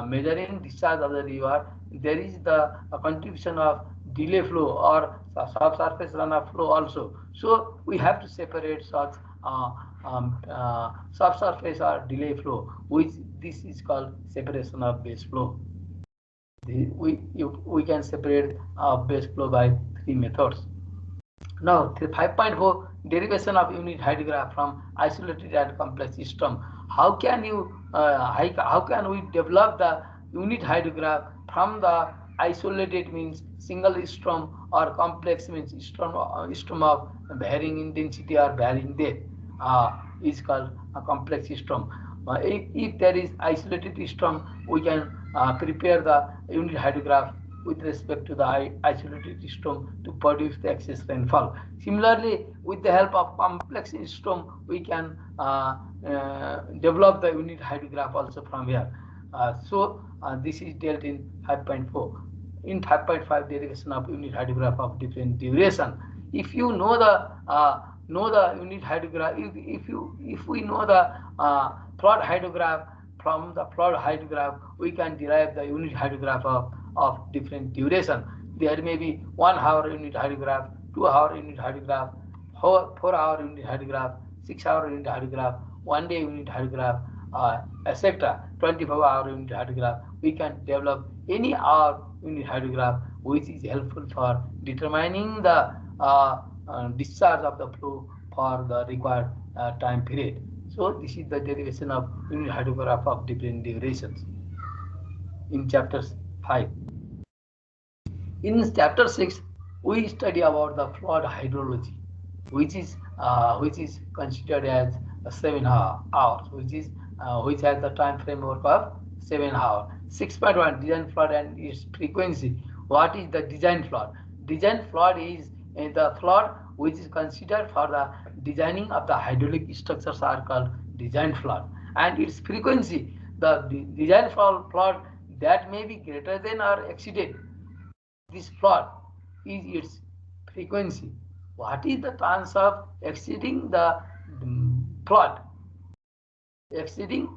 measuring discharge of the river, there is the contribution of delay flow or subsurface runoff flow also. So we have to separate such subsurface or delay flow, which this is called separation of base flow. We can separate base flow by 3 methods. Now 5.4, derivation of unit hydrograph from isolated and complex system. How can we develop the unit hydrograph from the isolated means single storm or complex means storm of varying intensity or varying depth is called a complex storm. If there is isolated storm, we can prepare the unit hydrograph with respect to the isolated storm to produce the excess rainfall. Similarly, with the help of complex storm, we can develop the unit hydrograph also from here. This is dealt in 5.4. In 5.5, derivation of unit hydrograph of different duration. If you know the unit hydrograph, if we know the flood hydrograph, from the flood hydrograph we can derive the unit hydrograph of different duration. There may be 1 hour unit hydrograph, 2 hour unit hydrograph, 4 hour unit hydrograph, 6 hour unit hydrograph, 1 day unit hydrograph, etc. 24-hour unit hydrograph. We can develop any hour unit hydrograph, which is helpful for determining the discharge of the flow for the required time period. So this is the derivation of unit hydrograph of different durations. in chapter 5. In chapter 6, we study about the flood hydrology, which is considered as 7 hours, which has the time framework of 7 hours. 6.1 design flood and its frequency. What is the design flood? Design flood is the flood which is considered for the designing of the hydraulic structures are called design flood, and its frequency, the design flood that may be greater than or exceeded this flood is its frequency. What is the chance of exceeding the flood? Exceeding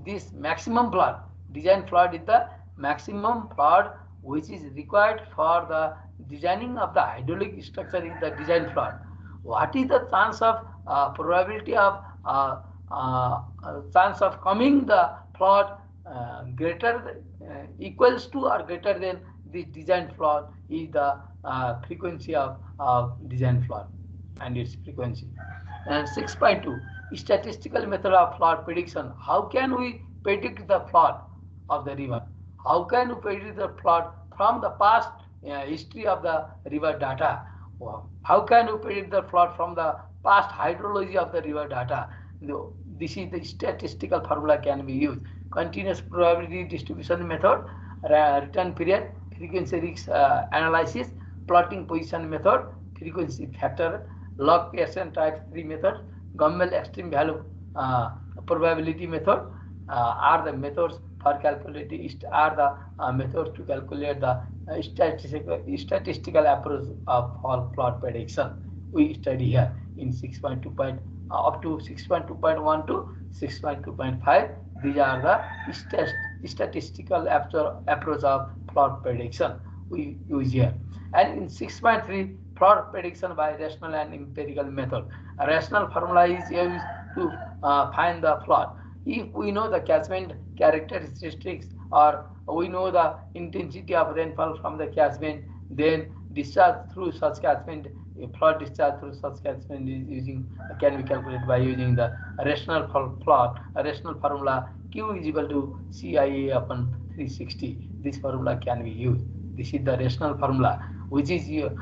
this maximum flood. Design flood is the maximum flood which is required for the designing of the hydraulic structure is the design flood. What is the chance of probability of chance of coming the flood greater equals to or greater than this design flood is the frequency of design flood and its frequency. And 6.2 statistical method of flood prediction. How can we predict the flood of the river? How can we predict the flood from the past history of the river data? How can we predict the flood from the past hydrology of the river data? This is the statistical formula can be used. Continuous probability distribution method, return period, frequency risk analysis, plotting position method, frequency factor, log Pearson type 3 method, Gumbel extreme value probability method are the methods for calculating methods to calculate the statistical approach of flood prediction. We study here in 6.2 up to 6.2.1 to 6.2.5. These are the statistical approach of flood prediction we use here. And in 6.3, flood prediction by rational and empirical method. A rational formula is used to find the flood. If we know the catchment characteristics or we know the intensity of rainfall from the catchment, then discharge through such catchment, flood discharge through such catchment can be calculated by using the rational flood, a rational formula Q is equal to CIA upon 360. This formula can be used. This is the rational formula which is used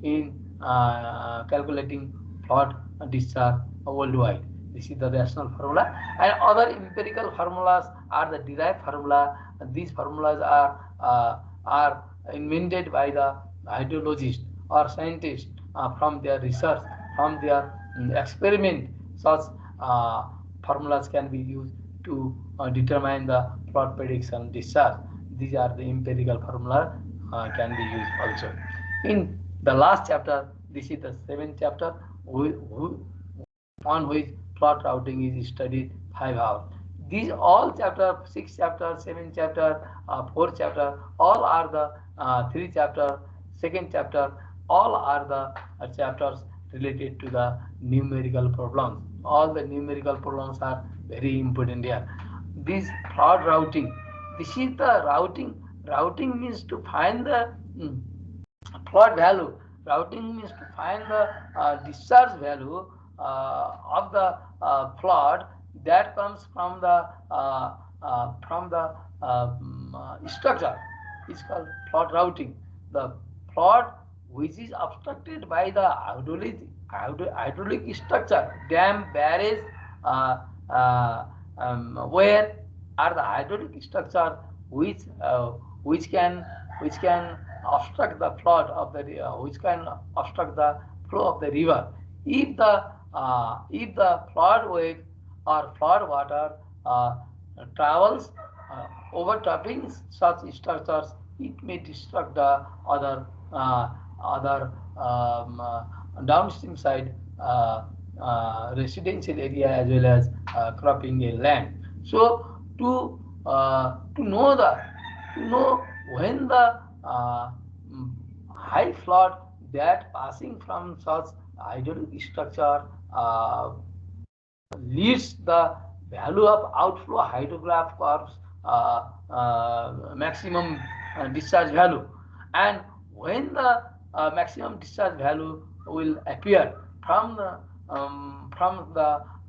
in calculating flood discharge worldwide. This is the rational formula, and other empirical formulas are the derived formula. These formulas are invented by the hydrologists or scientists from their research, from their experiment. Such formulas can be used to determine the flood prediction discharge. These are the empirical formula can be used also. In the last chapter, this is the 7th chapter, on which flood routing is studied 5 hours. These all chapter, 6 chapter, 7 chapter, 4 chapter, all are the 3 chapter, 2nd chapter, all are the chapters related to the numerical problems. All the numerical problems are very important here. This flood routing, this is the routing. Routing means to find the flood value. Routing means to find the discharge value of the flood that comes from the structure. It's called flood routing. The flood which is obstructed by the hydraulic structure, dam, barrage, where are the hydraulic structure which can obstruct the flood of the which can obstruct the flow of the river. If the flood wave or flood water travels overtopping such structures, it may disrupt the other downstream side residential area as well as cropping land. So to know when the high flood that passing from such hydraulic structure leads the value of outflow hydrograph curves maximum discharge value, and when the maximum discharge value will appear from the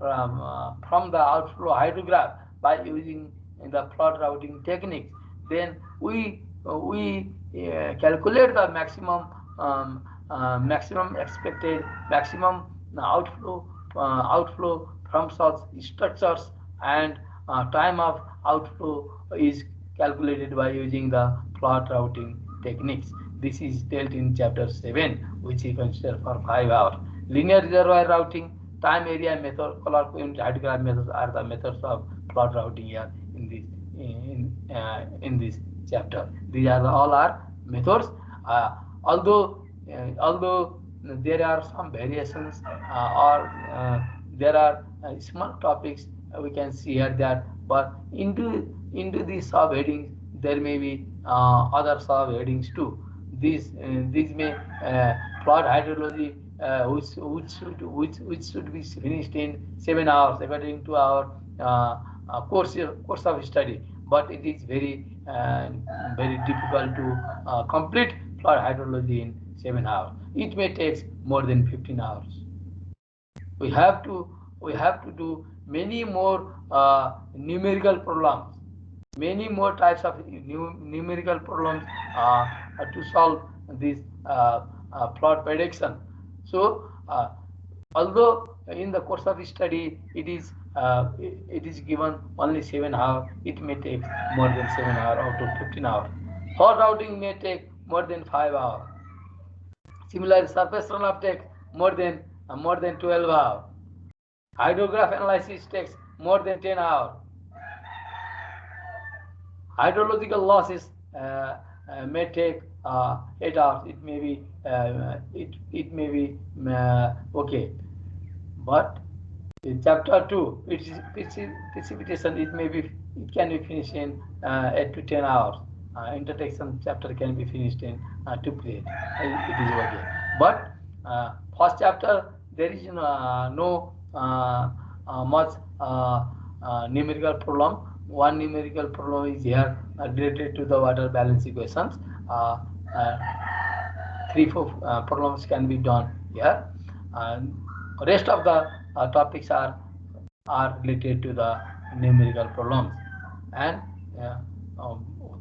from the outflow hydrograph by using the flood routing techniques. Then we calculate the maximum expected maximum outflow from such structures, and time of outflow is calculated by using the flood routing techniques. This is dealt in chapter 7, which is considered for 5 hours. Linear reservoir routing, time area method, color coordinate hydrograph methods are the methods of flood routing here in this chapter. These are all our methods. Although there are some variations, or there are small topics we can see here that, but into these subheadings there may be other subheadings too. These may flood hydrology, which should be finished in 7 hours according to our course of study, but it is very difficult to complete flood hydrology in 7 hours. It may take more than 15 hours. We have to do many more numerical problems, many more types of numerical problems to solve this flood prediction. So although in the course of study it is given only 7 hours, it may take more than 7 hours out of 15 hours. Flood routing may take more than 5 hours. Similarly, surface runoff takes more than 12 hours. Hydrograph analysis takes more than 10 hours. Hydrological losses may take 8 hours. It may be okay, but in chapter 2, which is precipitation, it can be finished in 8 to 10 hours. Intersection chapter can be finished in 2 periods. It is okay. But first chapter there is no much numerical problem. One numerical problem is here related to the water balance equations. 3-4 problems can be done here. Rest of the topics are related to the numerical problems, and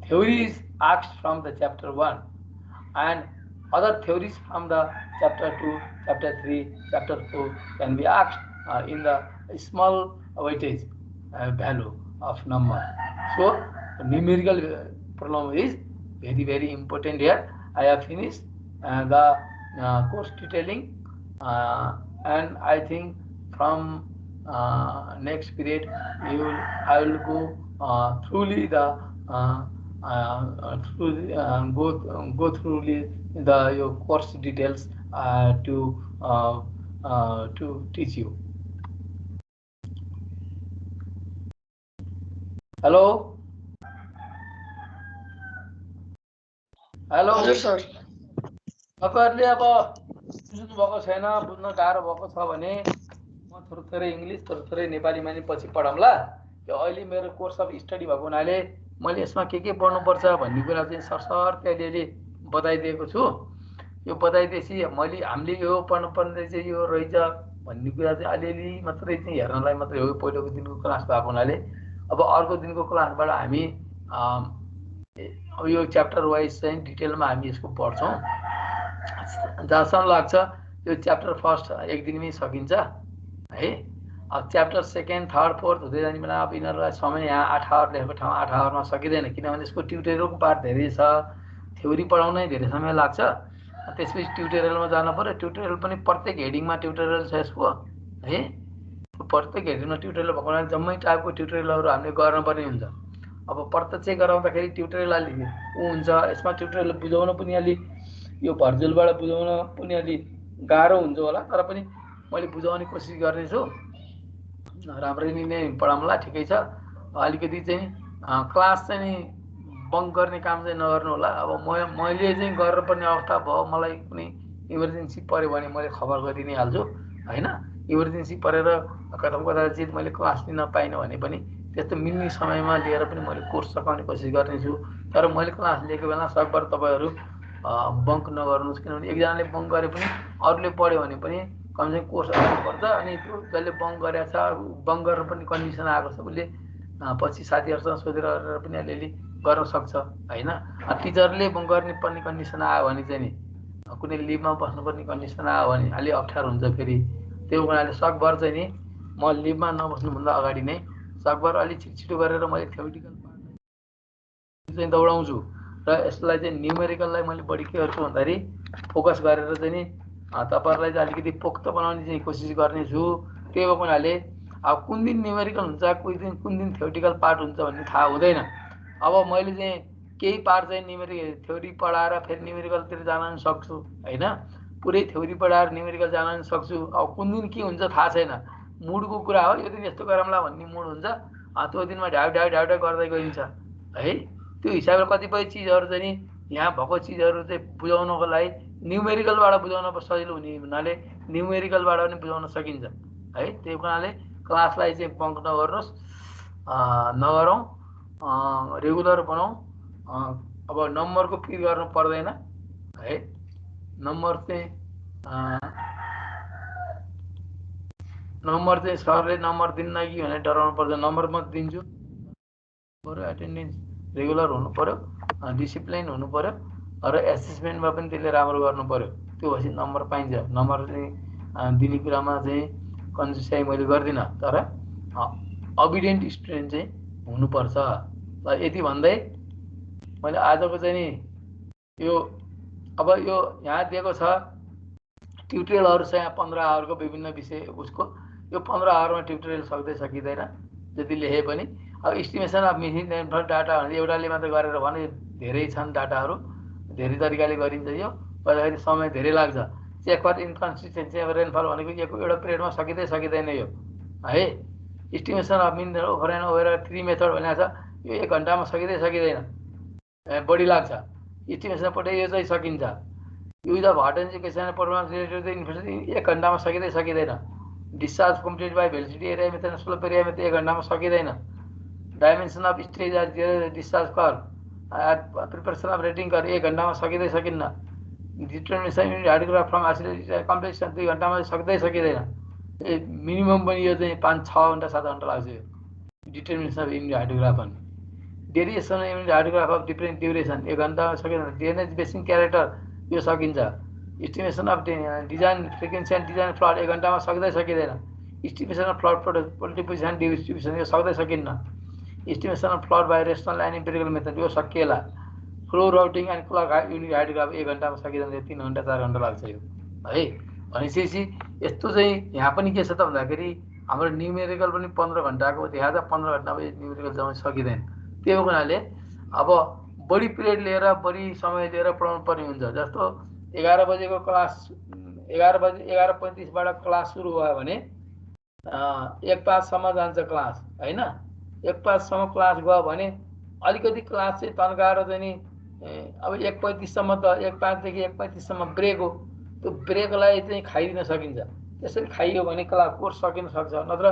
theory is asked from the chapter 1, and other theories from the chapter 2, chapter 3, chapter 4 can be asked in the small weightage value of number. So numerical problem is very important here. I have finished the course detailing, and I think from next period I will go through the go through your course details to teach you. Hello. हजुर sir. तपाईँहरूले अब बुझ्नु भएको छैन, बुझ्न गाह्रो भएको छ भने म थोरै इङ्ग्लिस थोरै नेपालीमा नि पछि पढाउँला। यो अहिले मेरो कोर्स अफ स्टडी भएको हुनाले मैले यसमा के पढ्नुपर्छ भन्ने कुरा चाहिँ सरसर्ती अलिअलि बताइदिएको छु। यो बताइदिएपछि हामीले यो पढ्नुपर्ने चाहिँ यो रहेछ भन्ने कुरा चाहिँ अलिअलि मात्रै चाहिँ हेर्नलाई मात्रै हो। पहिलोको दिनको क्लास भएको हुनाले अब अर्को दिनको क्लासबाट हामी अब यो च्याप्टर वाइज चाहिँ डिटेलमा हामी यसको पढ्छौँ। जहाँसम्म लाग्छ यो च्याप्टर फर्स्ट एक दिनमै सकिन्छ है। अब च्याप्टर सेकेन्ड थर्ड फोर्थ हुँदै जाने बेला अब यिनीहरूलाई समय यहाँ 8 आवर लेखेको ठाउँ 8 आवरमा सकिँदैन, किनभने यसको ट्युटोरियलको पार्ट धेरै छ, थ्योरी पढाउनै धेरै समय लाग्छ। त्यसपछि ट्युटोरियलमा जानु पर्यो। ट्युटोरियल पनि प्रत्येक हेडिङमा ट्युटोरियल छ यसको है। प्रत्येक हेडिङमा ट्युटोरियल भएको हुनाले जम्मै टाइपको ट्युटोरियलहरू हामीले गर्नुपर्ने हुन्छ। अब प्रत्यक्ष गराउँदाखेरि ट्युटोरियल अलि हुन्छ, यसमा ट्युटोरियल बुझाउन पनि अलि यो भर्चुअलबाट बुझाउन पनि अलि गाह्रो हुन्छ होला, तर पनि मैले बुझाउने कोसिस गर्नेछु। राम्रै नै पढाउँला, ठिकै छ। अलिकति चाहिँ क्लास चाहिँ बङ्क गर्ने काम चाहिँ नगर्नु होला। अब मैले चाहिँ गर्नुपर्ने अवस्था भयो, मलाई कुनै इमर्जेन्सी पऱ्यो भने मैले खबर गरि नै हाल्छु हैन। इमर्जेन्सी परेर कदाचित मैले क्लास लिन पाइनँ भने पनि त्यस्तो मिल्ने समयमा लिएर पनि मैले कोर्स सकाउने कोसिस गर्नेछु। तर मैले क्लास लिएको बेला सकभर तपाईँहरू बङ्क नगर्नुहोस्, किनभने एकजनाले बङ्क गरे पनि अरूले पढ्यो भने पनि कमसेकम कोर्स गर्नुपर्छ। अनि त्यो जसले बङ्क गरेको छ, बङ्क गरेर पनि कन्डिसन आएको छ, उसले पछि साथीहरूसँग सोधेर पनि अलिअलि गर्न सक्छ होइन। टिचरले बङ्क गर्ने पर्ने कन्डिसन आयो भने चाहिँ नि, कुनै लिभमा बस्नुपर्ने कन्डिसन आयो भने अलि अप्ठ्यारो हुन्छ फेरि। त्यो हुनाले सकभर चाहिँ नि म लिभमा नबस्नुभन्दा अगाडि नै सकभर अलिक छिटो गरेर मैले थ्योरिटिकल पार्ट चाहिँ दौडाउँछु। र यसलाई चाहिँ न्युमेरिकललाई मैले बढी के गर्छु भन्दाखेरि फोकस गरेर चाहिँ नि तपाईँहरूलाई चाहिँ अलिकति पोख्त बनाउने चाहिँ कोसिस गर्नेछु। त्यही भएको हुनाले अब कुन दिन न्युमेरिकल हुन्छ, कुन दिन थ्योरिटिकल पार्ट हुन्छ भन्ने थाहा हुँदैन। अब मैले चाहिँ केही पार्ट चाहिँ न्युमेरिकल थ्योरी पढाएर फेरि न्युमेरिकलतिर जान पनि सक्छु होइन, पुरै थ्योरी पढाएर न्युमेरिकल जान पनि सक्छु। अब कुन दिन के हुन्छ थाहा छैन, मुडको कुरा हो। यो दिन यस्तो गरौँला भन्ने मुड हुन्छ, त्यो दिनमा ढ्याउ गर्दै गइन्छ है। त्यो हिसाबले कतिपय चिजहरू चाहिँ नि यहाँ भएको चिजहरू चाहिँ बुझाउनको लागि न्युमेरिकलबाट बुझाउन सजिलो हुने हुनाले न्युमेरिकलबाट पनि बुझाउन सकिन्छ है। त्यही हुनाले क्लासलाई चाहिँ बङ्क नगर्नुहोस्, नगरौँ, रेगुलर बनाऊ। अब नम्बरको फिर गर्नु पर्दैन है। नम्बर चाहिँ सरले नम्बर दिन्न कि भनेर डराउनु पर्छ। नम्बर म दिन्छु, एटेन्डेन्स रेगुलर हुनु पर्यो, डिसिप्लिन हुनु पर्यो र एसेसमेन्टमा पनि त्यसले राम्रो गर्नु पर्यो। त्यो भएपछि नम्बर पाइन्छ। नम्बर चाहिँ दिने कुरामा चाहिँ कन्जुस चाहिँ मैले गर्दिनँ, तर अबिडियन्ट स्टुडेन्ट चाहिँ हुनुपर्छ। ल यति भन्दै मैले आजको चाहिँ नि यो अब यो यहाँ दिएको छ ट्युटोरियलहरू छ, यहाँ 15 आवरको विभिन्न विषय उसको। यो 15 आवरमा ट्युटोरियल सक्दै सकिँदैन जति लेखे पनि। अब estimation of missing rainfall data भने एउटाले मात्र गरेर भने धेरै छन् डाटाहरू, धेरै तरिकाले गरिन्छ। यो गर्दाखेरि समय धेरै लाग्छ। Check for inconsistency of rainfall भनेको एउटा पिरियडमा सकिँदैन यो है। इस्टिमेसन अफ मिन ओभर एन्ड ओभर 3 मेथड भनेको छ, यो 1 घन्टामा सकिँदैन, बढी लाग्छ। इस्टिमेसन पढ्दै यो चाहिँ सकिन्छ। Use of hot education program related information 1 घन्टामा सकिँदैन। Discharge complete by velocity area method slope area method 1 घन्टामा सकिँदैन। Dimension of stage at discharge curve preparation of rating curve 1 घन्टामा सकिन्न। Determination unit hydrograph from isolated complexion 2 घन्टामा सकिँदैन। Minimum पनि यो चाहिँ 5-6 घन्टा 7 घन्टा लाग्छ यो डिटर्मिनेसन अफ युनिट हाइड्रोग्राफ पनि। Derivation unit hydrograph of different duration 1 घन्टामा सकिँदैन। डिएनएच बेसिक क्यारेक्टर यो सकिन्छ। Estimation of design frequency and design flood 1 घन्टामा सकिँदैन। Estimation of flood position distribution यो सकिन्न। Estimation of flood by rational and empirical method यो सकिएला। Flow routing and Clark unit hydrograph 1 घन्टामा सकिँदैन, 3 घन्टा 4 घन्टा लाग्छ यो है। भनेपछि यस्तो चाहिँ यहाँ पनि के छ त भन्दाखेरि हाम्रो न्युमेरिकल पनि 15 घन्टाको देखाएको छ, 15 घन्टामा न्युमेरिकल जम्मै सकिँदैन। त्यो हुनाले अब बढी पिरियड लिएर बढी समय लिएर पढाउनु पर्ने हुन्छ। जस्तो 11 बजेको क्लास 11:35बाट क्लास सुरु भयो भने 1:05सम्म जान्छ क्लास होइन। 1:05सम्म क्लास गयो भने अलिकति क्लास चाहिँ तन्काएर चाहिँ नि अब 1:35सम्म त 1:05 देखि 1:35सम्म ब्रेक हो। त्यो ब्रेकलाई चाहिँ खाइदिन सकिन्छ। त्यसरी खाइयो भने क्लास कोर्स सकिन सक्छ। नत्र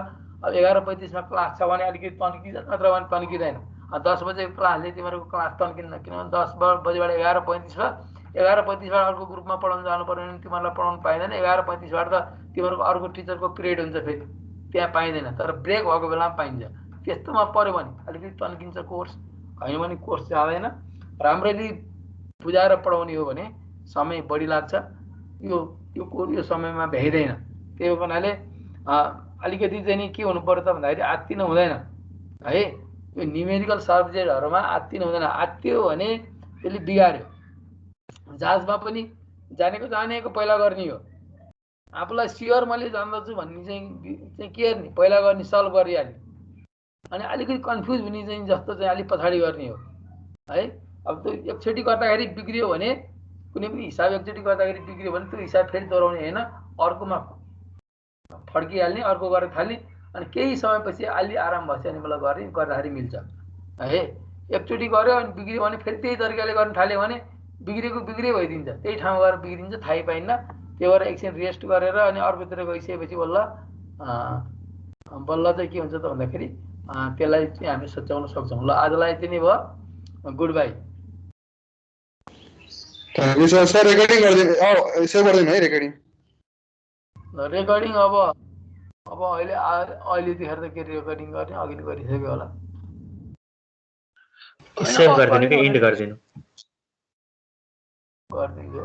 अब 11:35मा क्लास छ भने अलिकति तन्किन्छ, नत्र भने तन्किँदैन। 10 बजेको क्लासले तिमीहरूको क्लास तन्किन्न, किनभने 10 बजेबाट 11:35बाट अर्को ग्रुपमा पढाउन जानु पर्यो भने तिमीहरूलाई पढाउनु पाइँदैन। 11:35बाट त तिमीहरूको अर्को टिचरको पिरियड हुन्छ, फेरि त्यहाँ पाइँदैन। तर ब्रेक भएको बेलामा पाइन्छ। त्यस्तोमा पऱ्यो भने अलिकति तन्किन्छ कोर्स, होइन भने कोर्स जाँदैन। राम्ररी बुझाएर पढाउने हो भने समय बढी लाग्छ, यो समयमा भ्याइँदैन। त्यही हुनाले अलिकति चाहिँ नि के हुनु पर्यो त भन्दाखेरि आत्तिनु हुँदैन है। यो न्युमेरिकल सब्जेक्टहरूमा आत्तिनु हुँदैन। आत्तियो भने त्यसले बिगार्यो। जाँचमा पनि जानेको पहिला गर्ने हो। आफूलाई स्योर मैले जान्दछु भन्ने चाहिँ के गर्ने, पहिला गर्ने, सल्भ गरिहाल्ने। अनि अलिकति कन्फ्युज हुने चाहिँ जस्तो चाहिँ अलिक पछाडि गर्ने हो है। अब त्यो एकचोटि गर्दाखेरि बिग्रियो भने, कुनै पनि हिसाब एकचोटि गर्दाखेरि बिग्रियो भने त्यो हिसाब फेरि दोहोऱ्याउने होइन, अर्कोमा फर्किहाल्ने, अर्को गरेर थाल्ने। अनि केही समयपछि अलि आराम भएपछि अनि मलाई गर्दाखेरि मिल्छ है। एकचोटि गऱ्यो अनि बिग्रियो भने फेरि त्यही तरिकाले गर्न थाल्यो भने बिग्रेको भइदिन्छ, त्यही ठाउँमा गएर बिग्रिन्छ, थाहै पाइन्न। त्यही भएर एकछिन रेस्ट गरेर अनि अर्कोतिर गइसकेपछि बल्ल चाहिँ के हुन्छ त भन्दाखेरि त्यसलाई चाहिँ हामी सच्याउन सक्छौँ। ल आजलाई चाहिँ नि भयो, गुड बाई। सर रेकर्डिङ गरिदिनु है रेकर्डिङ। रेकर्डिङ अब अहिलेदेखि त के रेकर्डिङ गर्ने अघि नै गरिसक्यो होला सेभ गरिदिनु कि इन्ड गरिदिनु गरिदिन्छु